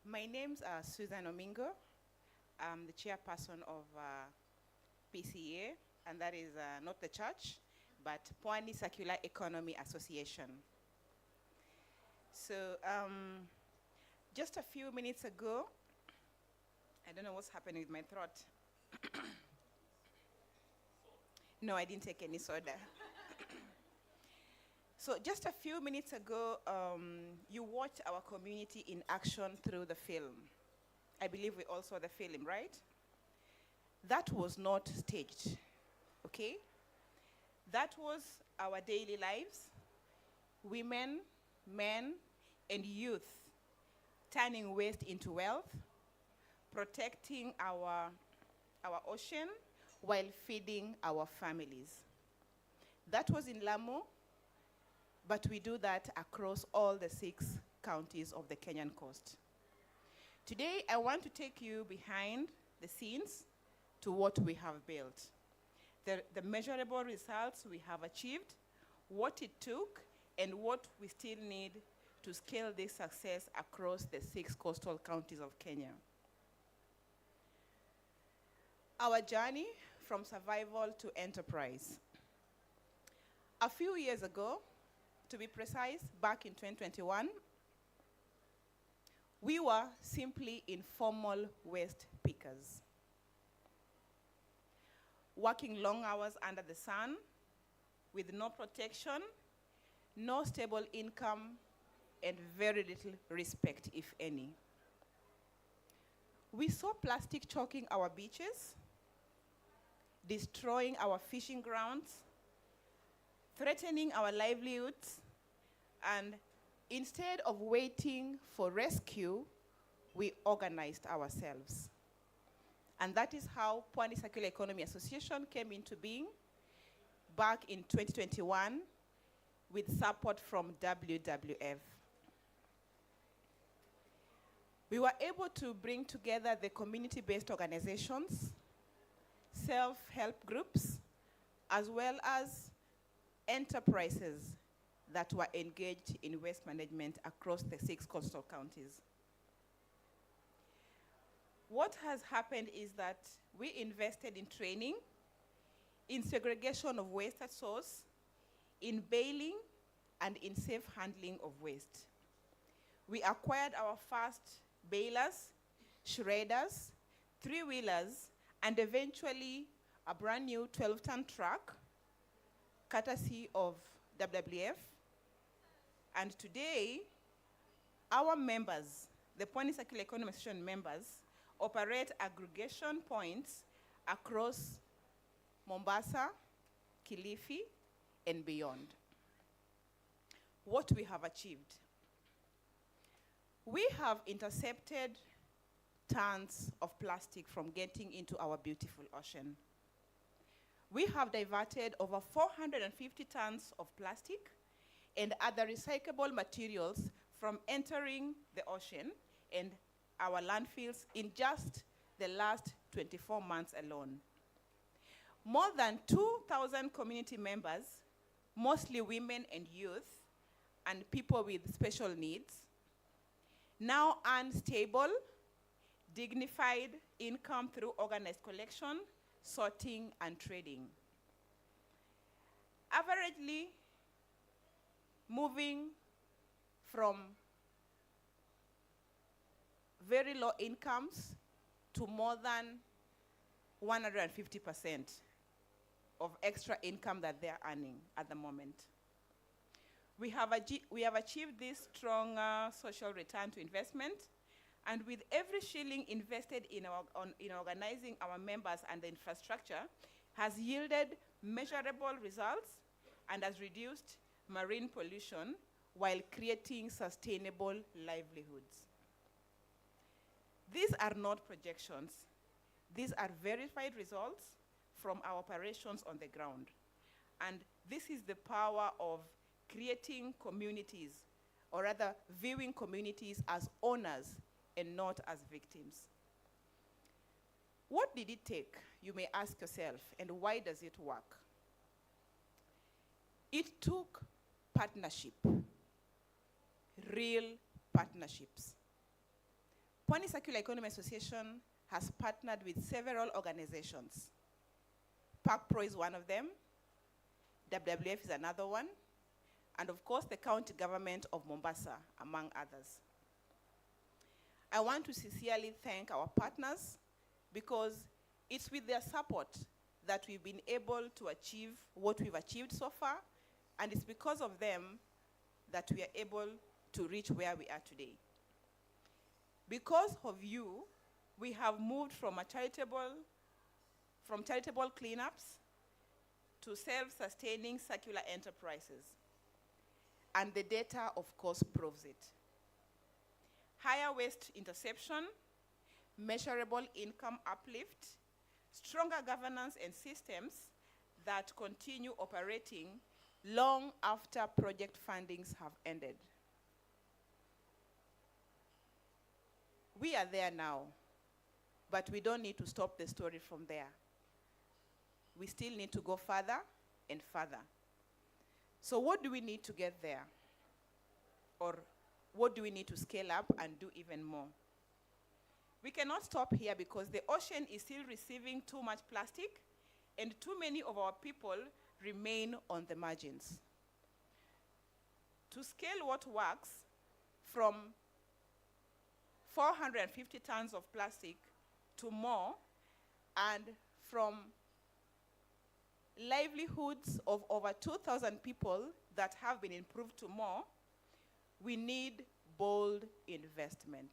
My name's Susan Omingo. I'm the chairperson of PCA, and that is not the church, but Pwani Circular Economy Association. So just a few minutes ago, I don't know what's happening with my throat. No, I didn't take any soda. So just a few minutes ago, you watched our community in action through the film. I believe we all saw the film, right? That was not staged, okay? That was our daily lives, women, men, and youth turning waste into wealth, protecting our ocean while feeding our families. That was in Lamu, but we do that across all the 6 counties of the Kenyan coast. Today, I want to take you behind the scenes to what we have built, the measurable results we have achieved, what it took, and what we still need to scale this success across the 6 coastal counties of Kenya. Our journey from survival to enterprise. A few years ago, to be precise, back in 2021, we were simply informal waste pickers, working long hours under the sun with no protection, no stable income, and very little respect, if any. We saw plastic choking our beaches, destroying our fishing grounds, threatening our livelihoods, and instead of waiting for rescue, we organized ourselves. And that is how Pwani Circular Economy Association came into being back in 2021 with support from WWF. We were able to bring together the community-based organizations, self-help groups, as well as enterprises that were engaged in waste management across the 6 coastal counties. What has happened is that we invested in training, in segregation of waste at source, in bailing, and in safe handling of waste. We acquired our first bailers, shredders, 3-wheelers, and eventually a brand new 12-ton truck, courtesy of WWF. And today, our members, the Pwani Circular Economy Association members, operate aggregation points across Mombasa, Kilifi, and beyond. What we have achieved. We have intercepted tons of plastic from getting into our beautiful ocean. We have diverted over 450 tons of plastic and other recyclable materials from entering the ocean and our landfills in just the last 24 months alone. More than 2,000 community members, mostly women and youth, and people with special needs, now earn stable, dignified income through organized collection, sorting, and trading. Averagely, moving from very low incomes to more than 150% of extra income that they're earning at the moment. We have achieved this strong social return to investment, and with every shilling invested in organizing our members and the infrastructure has yielded measurable results and has reduced marine pollution while creating sustainable livelihoods. These are not projections. These are verified results from our operations on the ground. And this is the power of creating communities, or rather viewing communities as owners and not as victims. What did it take, you may ask yourself, and why does it work? It took partnership, real partnerships. Pwani Circular Economy Association has partnered with several organizations, PAKPRO is one of them. WWF is another one. And of course, the county government of Mombasa, among others. I want to sincerely thank our partners because it's with their support that we've been able to achieve what we've achieved so far, and it's because of them that we are able to reach where we are today. Because of you, we have moved from charitable cleanups to self-sustaining circular enterprises. And the data, of course, proves it. Higher waste interception, measurable income uplift, stronger governance and systems that continue operating long after project fundings have ended. We are there now, but we don't need to stop the story from there. We still need to go further and further. So what do we need to get there? Or what do we need to scale up and do even more? We cannot stop here because the ocean is still receiving too much plastic and too many of our people remain on the margins. To scale what works from 450 tons of plastic to more, and from livelihoods of over 2,000 people that have been improved to more, we need bold investment.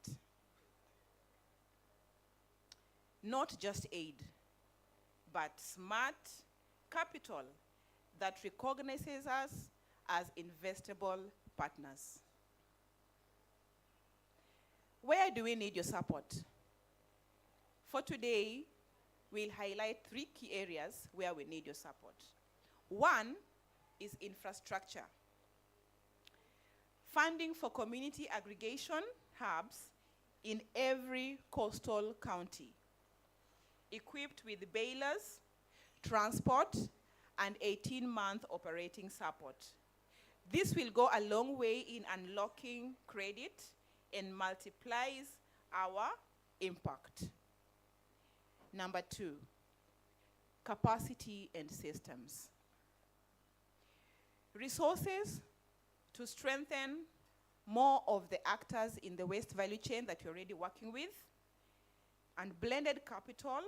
Not just aid, but smart capital that recognizes us as investable partners. Where do we need your support? For today, we'll highlight 3 key areas where we need your support. One is infrastructure. Funding for community aggregation hubs in every coastal county, equipped with bailers, transport, and 18-month operating support. This will go a long way in unlocking credit and multiplies our impact. Number 2, capacity and systems. Resources to strengthen more of the actors in the waste value chain that you're already working with, and blended capital,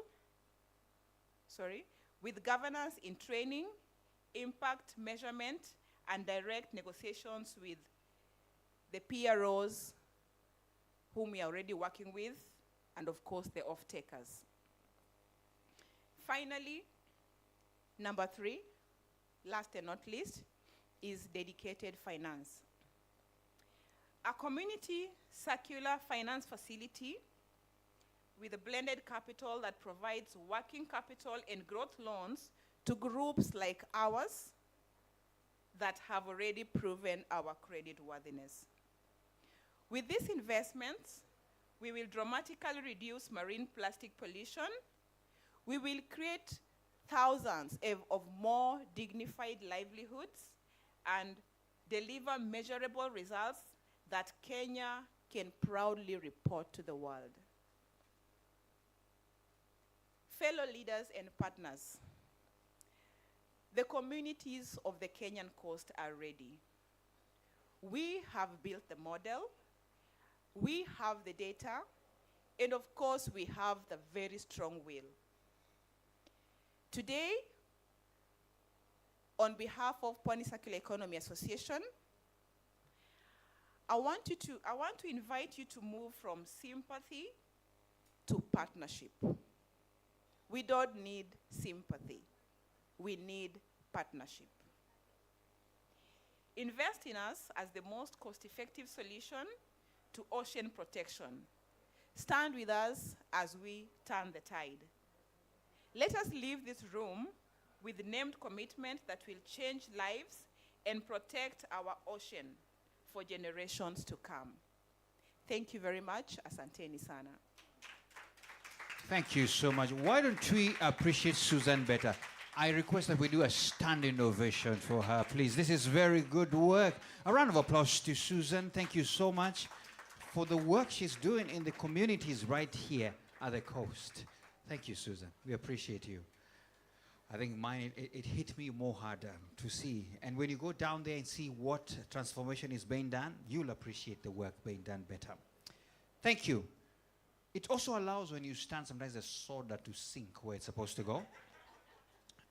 with governance in training, impact measurement, and direct negotiations with the PROs whom we are already working with, and of course the off-takers. Finally, number 3, last and not least, is dedicated finance. A community circular finance facility with a blended capital that provides working capital and growth loans to groups like ours that have already proven our credit worthiness. With these investments, we will dramatically reduce marine plastic pollution. We will create thousands of more dignified livelihoods and deliver measurable results that Kenya can proudly report to the world. Fellow leaders and partners, the communities of the Kenyan coast are ready. We have built the model, we have the data, and of course we have the very strong will. Today, on behalf of Pwani Circular Economy Association, I want to invite you to move from sympathy to partnership. We don't need sympathy. We need partnership. Invest in us as the most cost-effective solution to ocean protection. Stand with us as we turn the tide. Let us leave this room with named commitment that will change lives and protect our ocean for generations to come. Thank you very much. Asanteni sana. Thank you so much. Why don't we appreciate Susan better? I request that we do a standing ovation for her, please. This is very good work. A round of applause to Susan. Thank you so much for the work she's doing in the communities right here at the coast. Thank you, Susan. We appreciate you. I think mine, it hit me more harder to see. And when you go down there and see what transformation is being done, you'll appreciate the work being done better. Thank you. It also allows when you stand sometimes the soda to sink where it's supposed to go.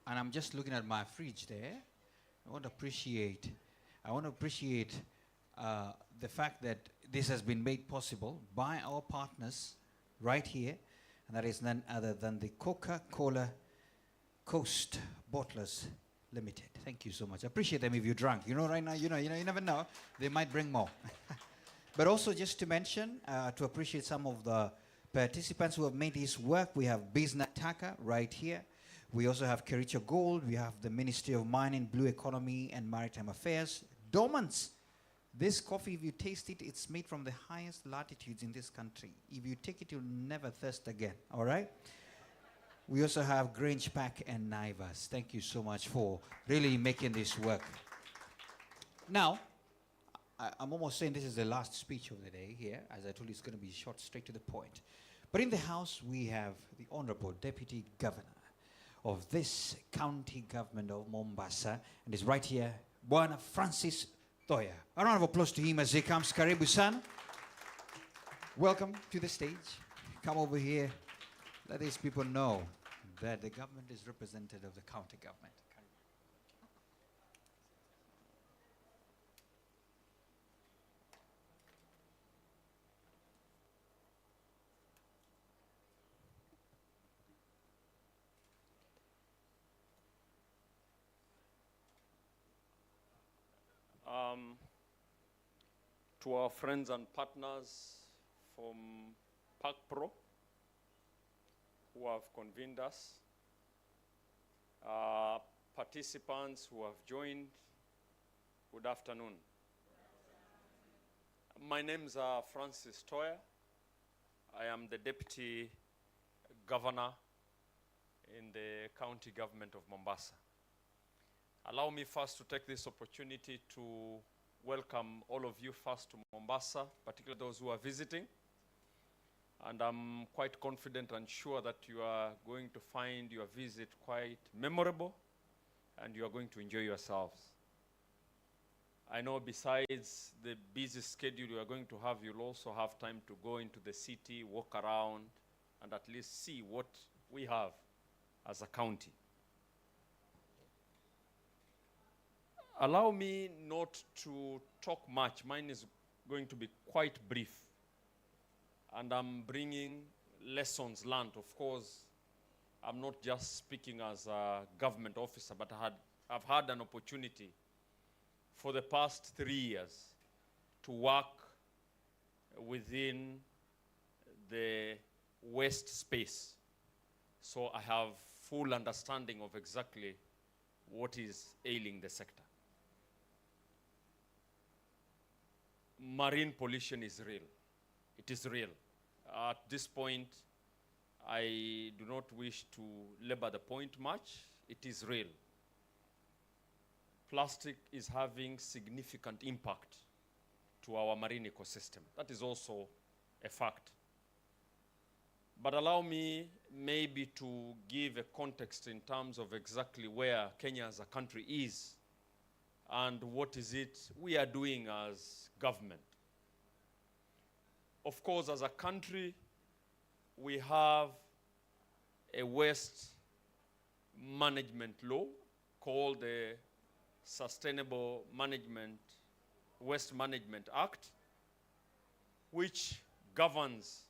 And I'm just looking at my fridge there. I want to appreciate the fact that this has been made possible by our partners right here, and that is none other than the Coca-Cola Coast Bottlers Limited. Thank you so much. I appreciate them if you're drunk. You know, right now, you never know. They might bring more. But also just to mention, to appreciate some of the participants who have made this work, we have Business Taka right here. We also have Kericho Gold. We have the Ministry of Mining, Blue Economy and Maritime Affairs. Dormants. This coffee, if you taste it, it's made from the highest latitudes in this country. If you take it, you'll never thirst again, all right? We also have Grange Pack and Naivas. Thank you so much for really making this work. Now, I'm almost saying this is the last speech of the day here. As I told you, it's going to be short, straight to the point. But in the House, we have the Honorable Deputy Governor of this county government of Mombasa, and is right here, Bwana Francis Toya. A round of applause to him as he comes. Karibu san. Welcome to the stage. Come over here. Let these people know that the government is representative of the county government. To our friends and partners from PAKPRO who have convened us, participants who have joined, good afternoon. My name is Francis Toya. I am the Deputy Governor in the County Government of Mombasa. Allow me first to take this opportunity to welcome all of you first to Mombasa, particularly those who are visiting. And I'm quite confident and sure that you are going to find your visit quite memorable and you are going to enjoy yourselves. I know besides the busy schedule you are going to have, you'll also have time to go into the city, walk around, and at least see what we have as a county. Allow me not to talk much. Mine is going to be quite brief. And I'm bringing lessons learned. Of course, I'm not just speaking as a government officer, but I've had an opportunity for the past 3 years to work within the waste space. So I have full understanding of exactly what is ailing the sector. Marine pollution is real. It is real. At this point, I do not wish to labor the point much. It is real. Plastic is having significant impact to our marine ecosystem. That is also a fact. But allow me maybe to give a context in terms of exactly where Kenya as a country is and what is it we are doing as government. Of course, as a country, we have a waste management law called the Sustainable Waste Management Act, which governs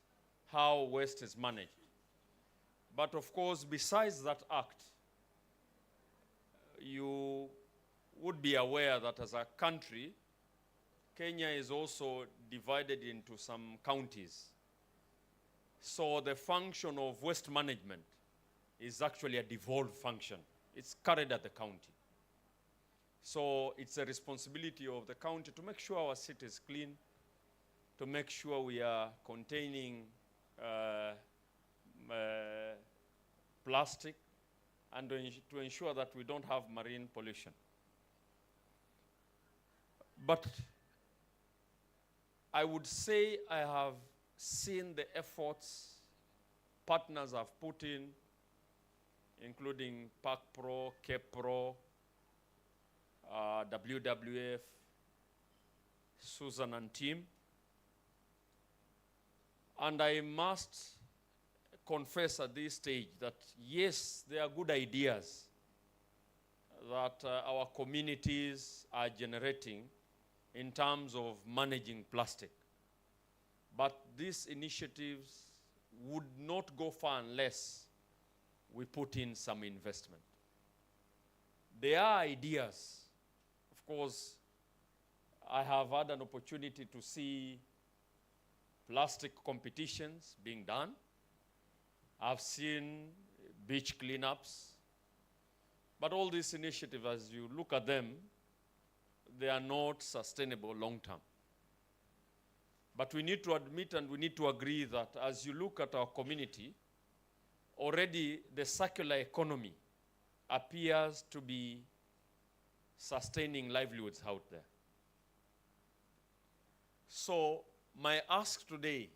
how waste is managed. But of course, besides that act, you would be aware that as a country, Kenya is also divided into some counties. So the function of waste management is actually a devolved function. It's carried at the county. So it's a responsibility of the county to make sure our city is clean, to make sure we are containing plastic, and to ensure that we don't have marine pollution. But I would say I have seen the efforts partners have put in including PAKPRO, KPRO, WWF, Susan and team. And I must confess at this stage that yes, there are good ideas that our communities are generating in terms of managing plastic. But these initiatives would not go far unless we put in some investment. There are ideas. Of course, I have had an opportunity to see plastic competitions being done. I've seen beach cleanups. But all these initiatives, as you look at them, they are not sustainable long term. But we need to admit and we need to agree that as you look at our community, already the circular economy appears to be sustaining livelihoods out there. So my ask today,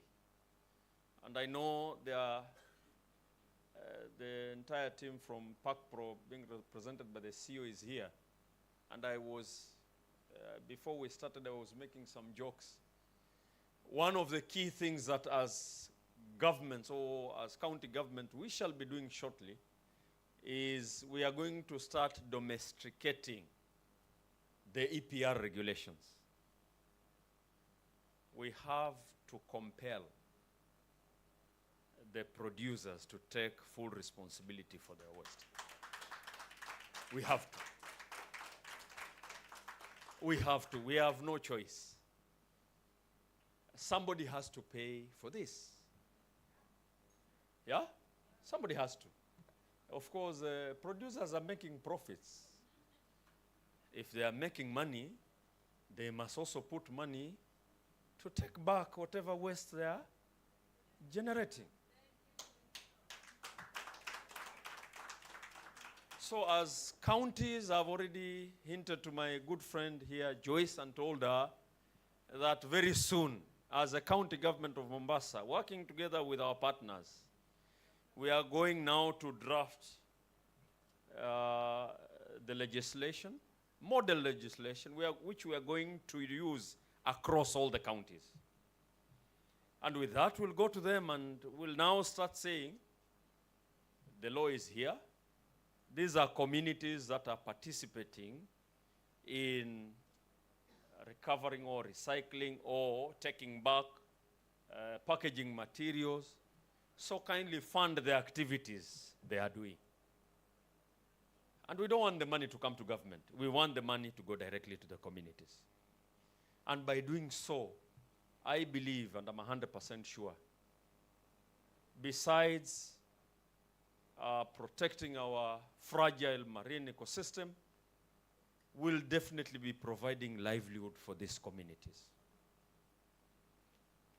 and I know there are the entire team from PAKPRO being represented by the CEO is here, and I was, before we started, I was making some jokes. One of the key things that as governments or as county government we shall be doing shortly is we are going to start domesticating the EPR regulations. We have to compel the producers to take full responsibility for their waste. We have to. We have to. We have no choice. Somebody has to pay for this. Yeah? Somebody has to. Of course, producers are making profits. If they are making money, they must also put money to take back whatever waste they are generating. So as counties, I've already hinted to my good friend here, Joyce, and told her that very soon, as a county government of Mombasa, working together with our partners, we are going now to draft the legislation, model legislation, which we are going to use across all the counties. And with that, we'll go to them and we'll now start saying, the law is here. These are communities that are participating in recovering or recycling or taking back packaging materials. So kindly fund the activities they are doing. And we don't want the money to come to government. We want the money to go directly to the communities. And by doing so, I believe, and I'm 100% sure, besides protecting our fragile marine ecosystem, will definitely be providing livelihood for these communities.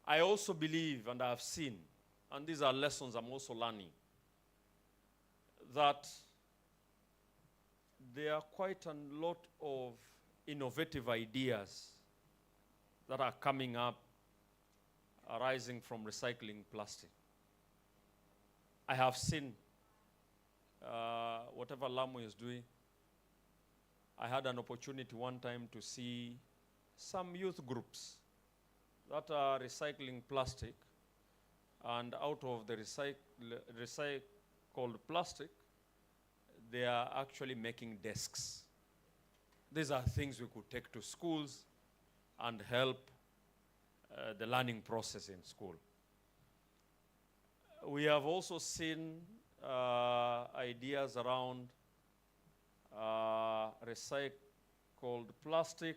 I also believe, and I have seen, and these are lessons I'm also learning, that there are quite a lot of innovative ideas that are coming up, arising from recycling plastic. I have seen whatever Lamu is doing. I had an opportunity one time to see some youth groups that are recycling plastic, and out of the recycled plastic, they are actually making desks. These are things we could take to schools and help the learning process in school. We have also seen ideas around recycled plastic,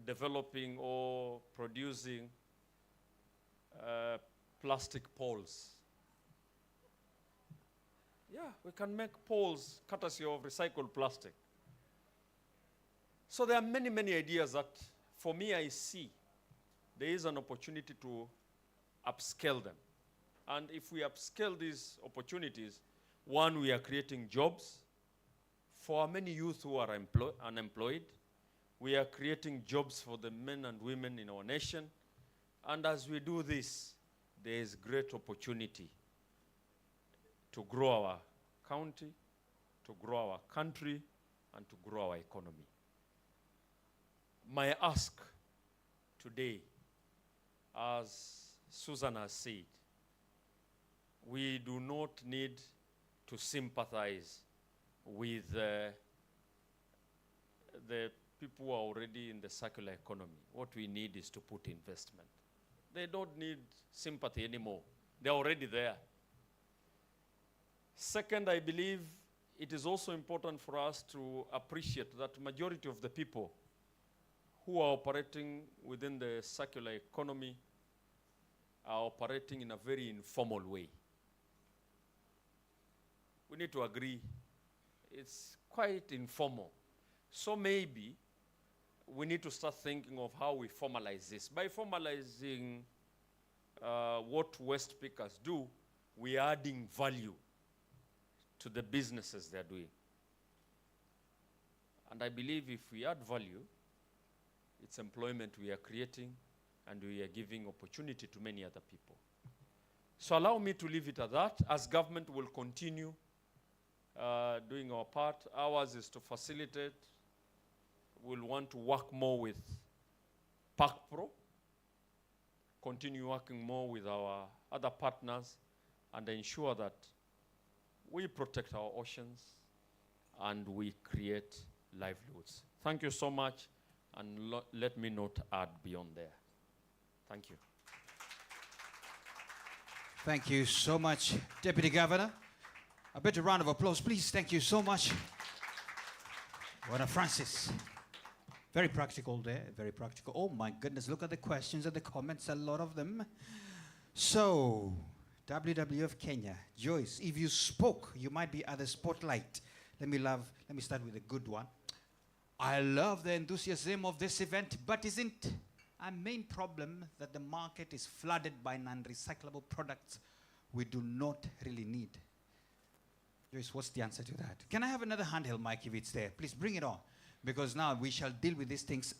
developing or producing plastic poles. Yeah, we can make poles courtesy of recycled plastic. So there are many, many ideas that, for me, I see there is an opportunity to upscale them. And if we upscale these opportunities, one, we are creating jobs for many youth who are unemployed. We are creating jobs for the men and women in our nation. And as we do this, there is great opportunity to grow our county, to grow our country, and to grow our economy. My ask today, as Susan has said, we do not need to sympathize with the people who are already in the circular economy. What we need is to put investment. They don't need sympathy anymore. They're already there. Second, I believe it is also important for us to appreciate that majority of the people who are operating within the circular economy are operating in a very informal way. We need to agree it's quite informal. So maybe we need to start thinking of how we formalize this. By formalizing what waste pickers do, we are adding value to the businesses they're doing. And I believe if we add value, it's employment we are creating, and we are giving opportunity to many other people. So allow me to leave it at that. As government will continue doing our part, ours is to facilitate. We'll want to work more with PAKPRO, continue working more with our other partners, and ensure that we protect our oceans and we create livelihoods. Thank you so much, and let me not add beyond there. Thank you. Thank you so much, Deputy Governor. A bit of round of applause, please. Thank you so much. What a Francis. Very practical there, very practical. Oh my goodness, look at the questions and the comments, a lot of them. So, WWF-Kenya, Joyce, if you spoke, you might be at the spotlight. Let me start with a good one. I love the enthusiasm of this event, but isn't a main problem that the market is flooded by non-recyclable products we do not really need? Joyce, what's the answer to that? Can I have another handheld mic if it's there? Please bring it on, because now we shall deal with these things.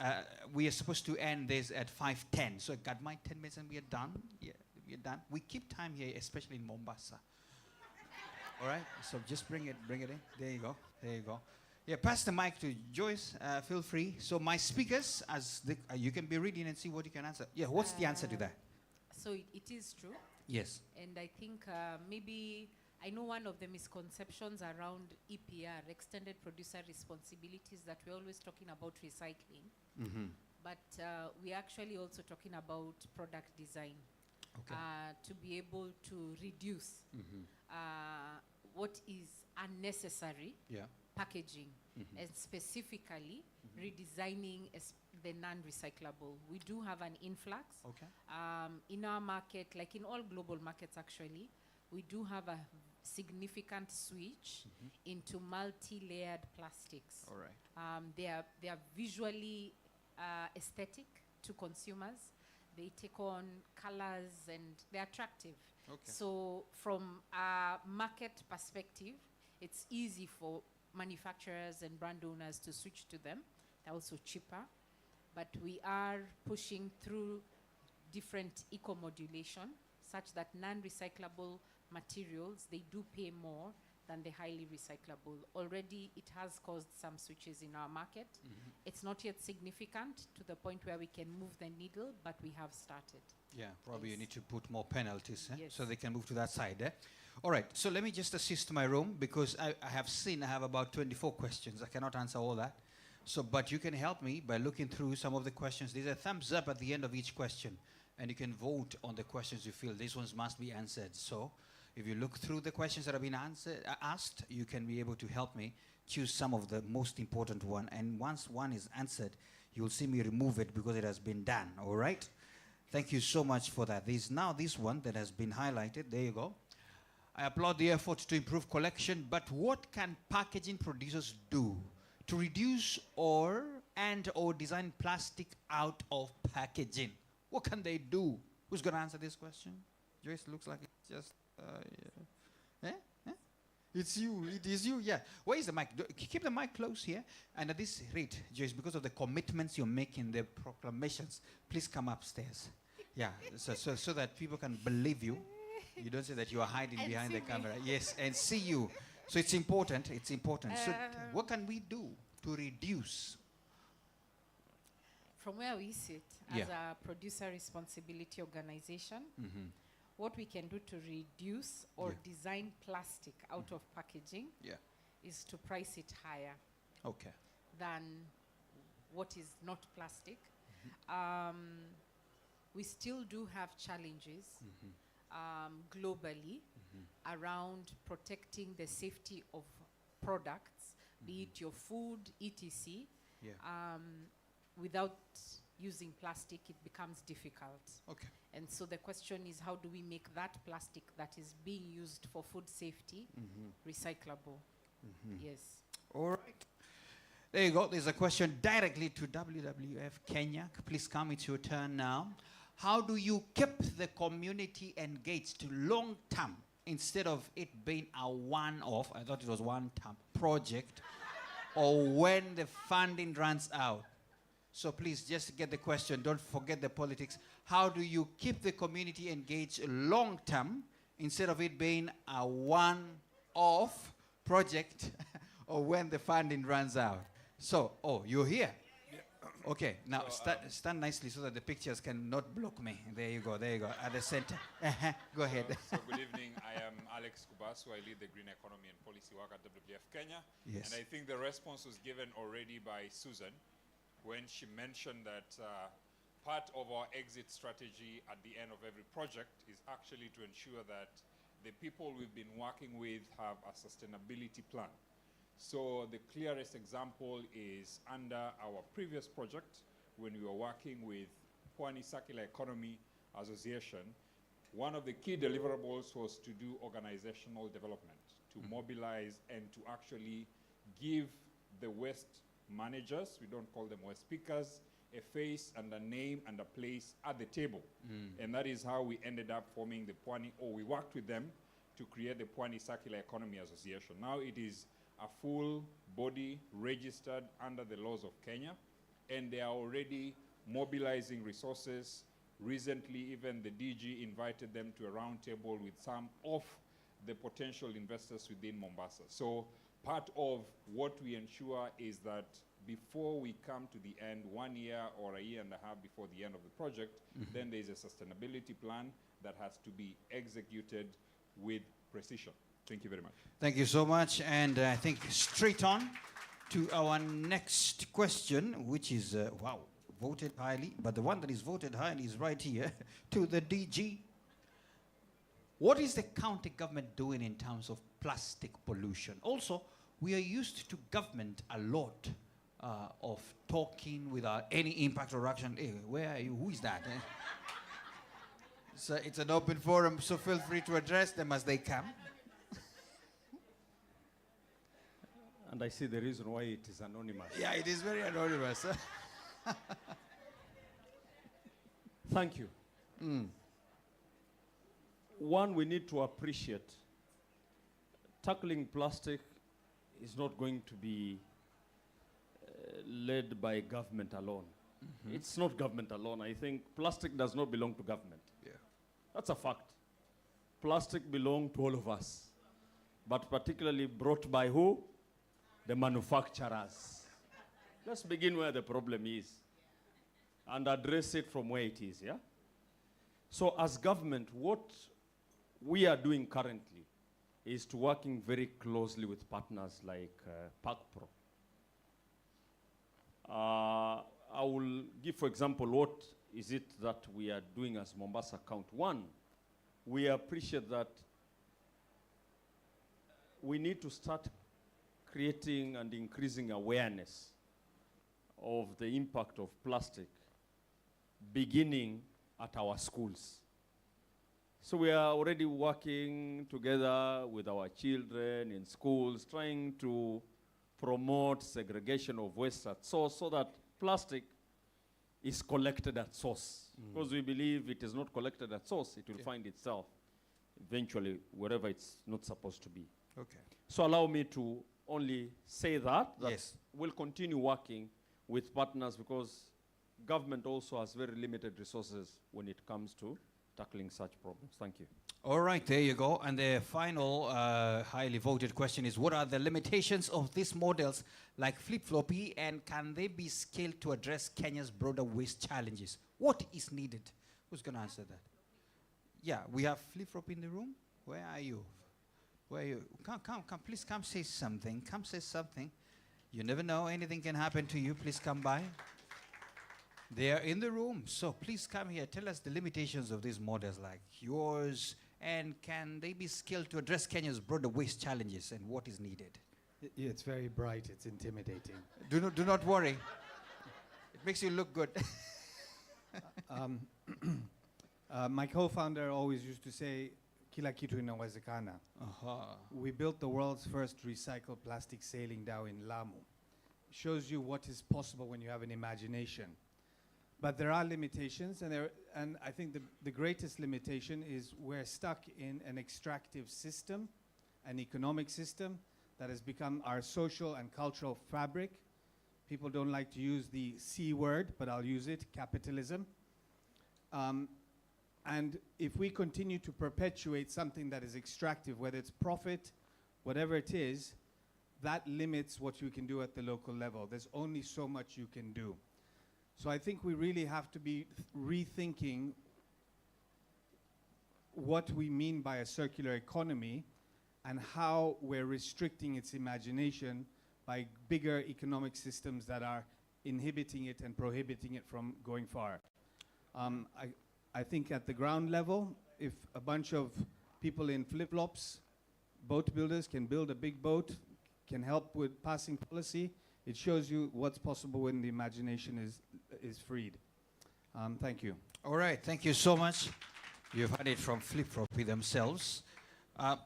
We are supposed to end this at 5:10, so I got my 10 minutes and we are done. Yeah, we are done. We keep time here, especially in Mombasa. All right, so just bring it in. There you go, there you go. Yeah, pass the mic to Joyce, feel free. So my speakers, you can be reading and see what you can answer. Yeah, what's the answer to that? So it is true. Yes. And I think maybe, I know one of the misconceptions around EPR, extended producer responsibilities, that we're always talking about recycling. Mm-hmm. But we're actually also talking about product design. Okay. To be able to reduce what is unnecessary packaging, and specifically redesigning the non-recyclable. We do have an influx. Okay. In our market, like in all global markets actually, we do have a significant switch into multi-layered plastics. All right. They are visually aesthetic to consumers. They take on colors and they're attractive. Okay. So from a market perspective, it's easy for manufacturers and brand owners to switch to them. They're also cheaper. But we are pushing through different eco-modulation such that non-recyclable materials, they do pay more than the highly recyclable. Already it has caused some switches in our market. It's not yet significant to the point where we can move the needle, but we have started. Yeah, probably you Yes. need to put more penalties Yes. so they can move to that side. All right, so let me just assist my room, because I have about 24 questions. I cannot answer all that. So, but you can help me by looking through some of the questions. There's a thumbs up at the end of each question, and you can vote on the questions you feel these ones must be answered. So if you look through the questions that have been asked, you can be able to help me choose some of the most important one. And once one is answered, you'll see me remove it because it has been done, all right? Thank you so much for that. There's now this one that has been highlighted. There you go. I applaud the effort to improve collection, but what can packaging producers do to reduce or design plastic out of packaging? What can they do? Who's going to answer this question? Joyce, looks like it's just, It's you, it is you, yeah. Where is the mic? Keep the mic close here. And at this rate, Joyce, because of the commitments you're making, the proclamations, please come upstairs. Yeah, so that people can believe you. You don't say that you are hiding And behind see the me. camera. Yes, and see you. So it's important. It's important. So what can we do to reduce? From where we sit Yeah. as a producer responsibility organization, what we can do to reduce or Yeah. design plastic out of packaging Yeah. is to price it higher Okay. than what is not plastic. We still do have challenges globally around protecting the safety of products, be it your food, etc. Yeah. Without using plastic, it becomes difficult. Okay. And so the question is, how do we make that plastic that is being used for food safety recyclable? Yes. All right. There you go. There's a question directly to WWF-Kenya. Please come, it's your turn now. How do you keep the community engaged long term instead of it being a one-off, I thought it was one-time project, or when the funding runs out? So please just get the question. Don't forget the politics. How do you keep the community engaged long term instead of it being a one-off project or when the funding runs out? So, oh, you're here. Okay, now stand nicely so that the pictures cannot block me. There you go, at the center. Go ahead. So good evening, I am Alex Kubasu. I lead the Green Economy and Policy work at WWF-Kenya. Yes. And I think the response was given already by Susan when she mentioned that part of our exit strategy at the end of every project is actually to ensure that the people we've been working with have a sustainability plan. So the clearest example is under our previous project, when we were working with Pwani Circular Economy Association, one of the key deliverables was to do organizational development, to mobilize and to actually give the waste managers, we don't call them waste pickers, a face and a name and a place at the table. And that is how we ended up forming the Pwani, or we worked with them to create the Pwani Circular Economy Association. Now it is a full body registered under the laws of Kenya, and they are already mobilizing resources. Recently, even the DG invited them to a round table with some of the potential investors within Mombasa. So part of what we ensure is that before we come to the end, 1 year or a year and a half before the end of the project, then there's a sustainability plan that has to be executed with precision. Thank you very much. Thank you so much. And I think straight on to our next question, which is, wow, voted highly. But the one that is voted highly is right here to the DG. What is the county government doing in terms of plastic pollution? Also, we are used to government a lot of talking without any impact or action. Hey, where are you? Who is that? So it's an open forum, so feel free to address them as they come. And I see the reason why it is anonymous. Yeah, it is very anonymous. Thank you. One, we need to appreciate tackling plastic is not going to be led by government alone. It's not government alone. I think plastic does not belong to government. Yeah. That's a fact. Plastic belongs to all of us, but particularly brought by who? The manufacturers. Let's begin where the problem is and address it from where it is, yeah? So as government, what we are doing currently is to working very closely with partners like PAKPRO. I will give, for example, what is it that we are doing as Mombasa County. One, we appreciate that we need to start creating and increasing awareness of the impact of plastic, beginning at our schools. So we are already working together with our children in schools, trying to promote segregation of waste at source so that plastic is collected at source. Because we believe it is not collected at source, it will find itself eventually wherever it's not supposed to be. Okay. So allow me to only say that Yes. we'll continue working with partners because government also has very limited resources when it comes to tackling such problems. Thank you. All right, there you go. And the final highly voted question is, what are the limitations of these models like flip-floppy, and can they be scaled to address Kenya's broader waste challenges? What is needed? Who's going to answer that? Yeah, we have flip-flop in the room. Where are you? Where are you? Come, please come say something. Come say something. You never know, anything can happen to you. Please come by. They are in the room, so please come here. Tell us the limitations of these models like yours, and can they be scaled to address Kenya's broader waste challenges, and what is needed? Yeah, it's very bright, it's intimidating. Do not worry. It makes you look good. My co-founder always used to say, kila kitu inawezekana. We built the world's first recycled plastic sailing dhow in Lamu. Shows you what is possible when you have an imagination. But there are limitations, and I think the greatest limitation is we're stuck in an extractive system, an economic system that has become our social and cultural fabric. People don't like to use the C word, but I'll use it, capitalism. And if we continue to perpetuate something that is extractive, whether it's profit, whatever it is, that limits what you can do at the local level. There's only so much you can do. So I think we really have to be rethinking what we mean by a circular economy and how we're restricting its imagination by bigger economic systems that are inhibiting it and prohibiting it from going far. I think at the ground level, if a bunch of people in flip-flops, boat builders can build a big boat, can help with passing policy, it shows you what's possible when the imagination is freed. Thank you. All right, thank you so much. You've heard it from flip-floppy themselves.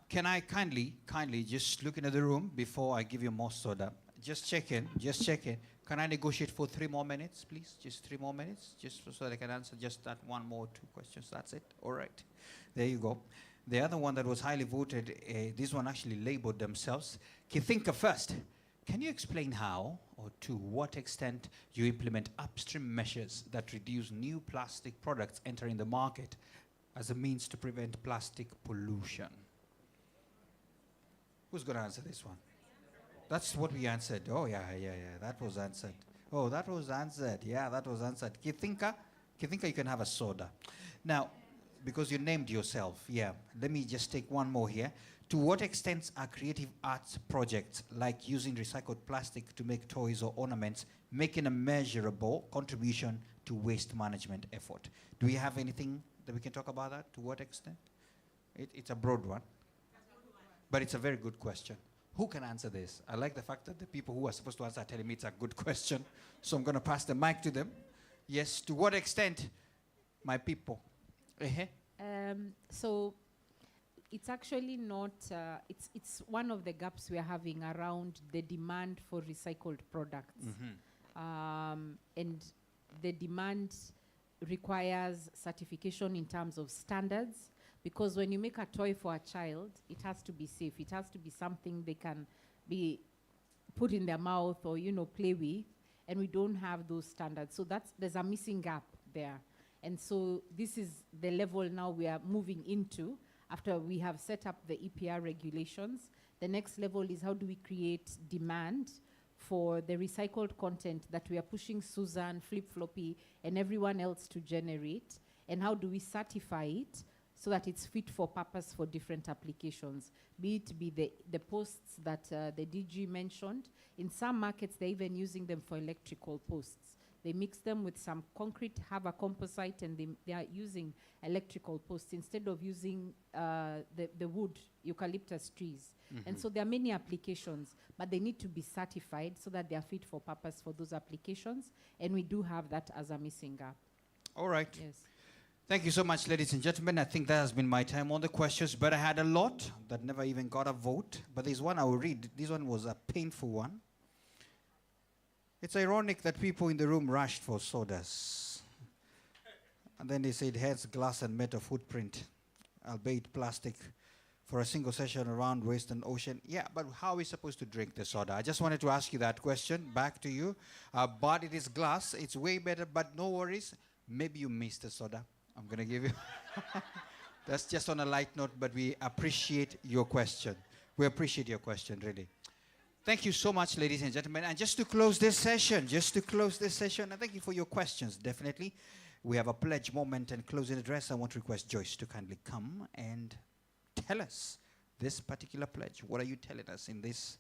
Can I kindly just look into the room before I give you more soda? Just check in. Can I negotiate for 3 more minutes, please? Just 3 more minutes, just so that I can answer just that 1 more 2 questions. That's it. All right. There you go. The other one that was highly voted, this one actually labeled themselves. Kithinka first. Can you explain how or to what extent you implement upstream measures that reduce new plastic products entering the market as a means to prevent plastic pollution? Who's going to answer this one? That's what we answered. Oh, yeah, that was answered. Oh, that was answered. Yeah, that was answered. Kithinka, you can have a soda. Now, because you named yourself, yeah, let me just take one more here. To what extent are creative arts projects like using recycled plastic to make toys or ornaments making a measurable contribution to waste management effort? Do we have anything that we can talk about that? To what extent? It's a broad one, but it's a very good question. Who can answer this? I like the fact that the people who are supposed to answer are telling me it's a good question, so I'm going to pass the mic to them. Yes, to what extent, my people? So it's actually not, it's one of the gaps we are having around the demand for recycled products. And the demand requires certification in terms of standards, because when you make a toy for a child, it has to be safe. It has to be something they can be put in their mouth or, play with, and we don't have those standards. So there's a missing gap there. And so this is the level now we are moving into. After we have set up the EPR regulations, the next level is how do we create demand for the recycled content that we are pushing Susan, Flip-Floppy, and everyone else to generate, and how do we certify it so that it's fit for purpose for different applications, be the posts that the DG mentioned. In some markets, they're even using them for electrical posts. They mix them with some concrete, have a composite, and they are using electrical posts instead of using the wood, eucalyptus trees. And so there are many applications, but they need to be certified so that they are fit for purpose for those applications. And we do have that as a missing gap. All right. Yes. Thank you so much, ladies and gentlemen. I think that has been my time on the questions, but I had a lot that never even got a vote. But there's one I will read. This one was a painful one. It's ironic that people in the room rushed for sodas. And then they said, heads, glass, and metal footprint, albeit plastic, for a single session around waste and ocean. Yeah, but how are we supposed to drink the soda? I just wanted to ask you that question. Back to you. But it is glass. It's way better, but no worries. Maybe you missed the soda. I'm going to give you That's just on a light note, but we appreciate your question. We appreciate your question, really. Thank you so much, ladies and gentlemen. And just to close this session, and thank you for your questions, definitely. We have a pledge moment and closing address. I want to request Joyce to kindly come and tell us this particular pledge. What are you telling us in this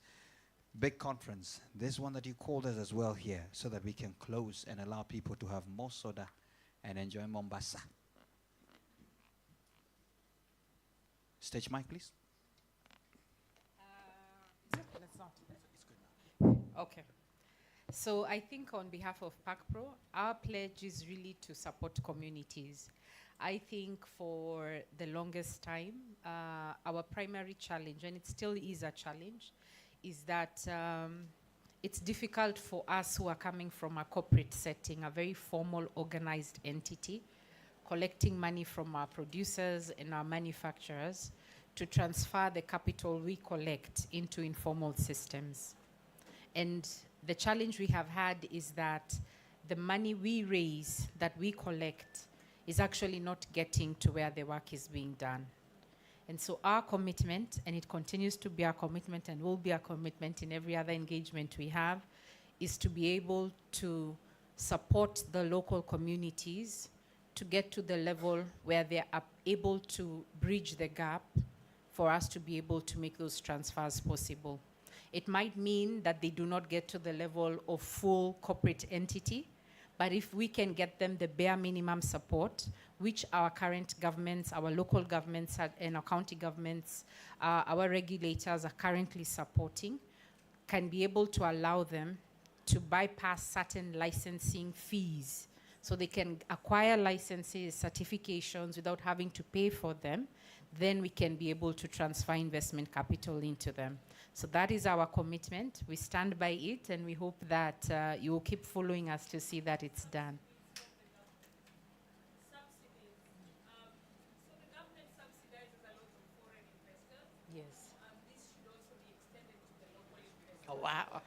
big conference? This one that you called us as well here, so that we can close and allow people to have more soda and enjoy Mombasa. Stage mic, please. Okay. So I think on behalf of PAKPRO, our pledge is really to support communities. I think for the longest time, our primary challenge, and it still is a challenge, is that it's difficult for us who are coming from a corporate setting, a very formal, organized entity, collecting money from our producers and our manufacturers to transfer the capital we collect into informal systems. And the challenge we have had is that the money we raise, that we collect, is actually not getting to where the work is being done. And so our commitment, and it continues to be our commitment and will be our commitment in every other engagement we have, is to be able to support the local communities to get to the level where they are able to bridge the gap for us to be able to make those transfers possible. It might mean that they do not get to the level of full corporate entity, but if we can get them the bare minimum support, which our current governments, our local governments and our county governments, our regulators are currently supporting, can be able to allow them to bypass certain licensing fees. So they can acquire licenses, certifications without having to pay for them, then we can be able to transfer investment capital into them. So that is our commitment. We stand by it, and we hope that you will keep following us to see that it's done. Subsidies. So the government subsidizes a lot of foreign investors. Yes. This should also be extended to the local investors. Oh, wow.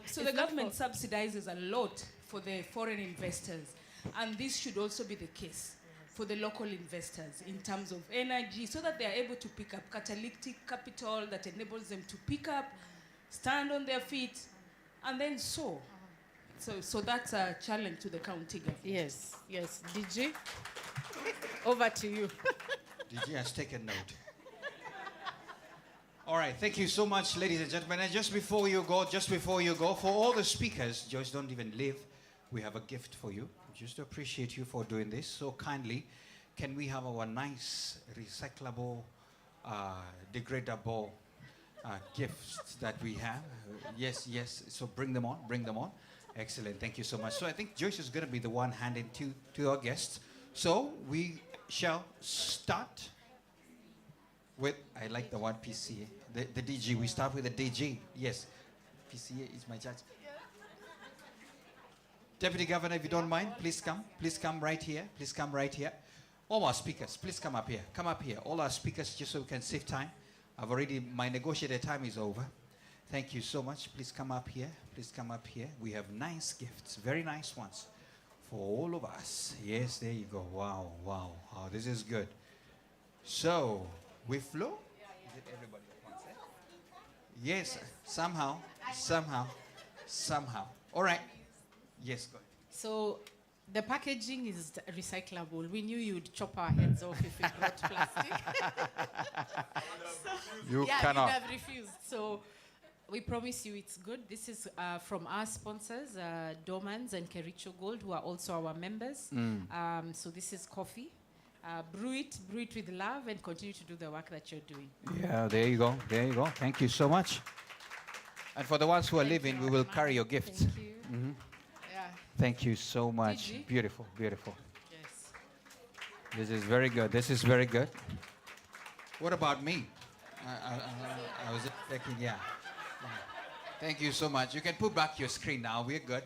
So the government subsidizes a lot for the foreign investors, and this should also be the case for the local investors in terms of energy, so that they are able to pick up catalytic capital that enables them to pick up, stand on their feet, and then soar. So that's a challenge to the county government. Yes, yes. DG, over to you. DG has taken note. All right, thank you so much, ladies and gentlemen. And just before you go, for all the speakers, Joyce, don't even leave. We have a gift for you. Just to appreciate you for doing this so kindly. Can we have our nice, recyclable, degradable gifts that we have? Yes, yes. So bring them on. Excellent. Thank you so much. So I think Joyce is going to be the one handing to our guests. So we shall start with, I like the word PCA, the DG. We start with the DG. Yes, PCA is my judge. Deputy Governor, if you don't mind, please come. Please come right here. Please come right here. All our speakers, please come up here. Come up here. All our speakers, just so we can save time. My negotiated time is over. Thank you so much. Please come up here. Please come up here. We have nice gifts, very nice ones for all of us. Yes, there you go. Wow, wow. Oh, this is good. So, we flow? Is it everybody at once? Yes, somehow. All right. Yes, go ahead. So the packaging is recyclable. We knew you'd chop our heads off if we brought plastic. You yeah, cannot. you'd have refused. So we promise you it's good. This is from our sponsors, Domans and Kericho Gold, who are also our members. So this is coffee. Brew it with love, and continue to do the work that you're doing. Yeah, there you go. Thank you so much. And for the ones who are leaving, we will carry your gifts. Thank you. Mm-hmm. Yeah. Thank you so much. Gigi? Beautiful, beautiful. Yes. This is very good. What about me? I was expecting, yeah. Thank you so much. You can put back your screen now. We're good.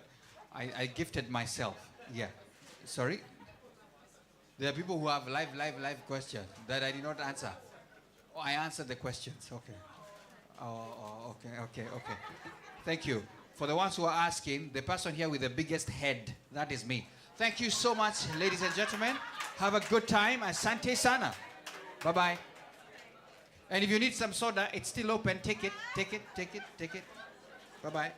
I gifted myself. Yeah. Sorry? There are people who have live questions that I did not answer. Oh, I answered the questions. Okay. Okay. Thank you. For the ones who are asking, the person here with the biggest head, that is me. Thank you so much, ladies and gentlemen. Have a good time. Asante sana. Bye-bye. And if you need some soda, it's still open. Take it, take it, take it, take it. Bye-bye.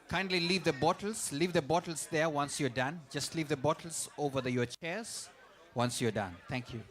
Kindly leave the bottles. Leave the bottles there once you're done. Just leave the bottles over your chairs once you're done. Thank you.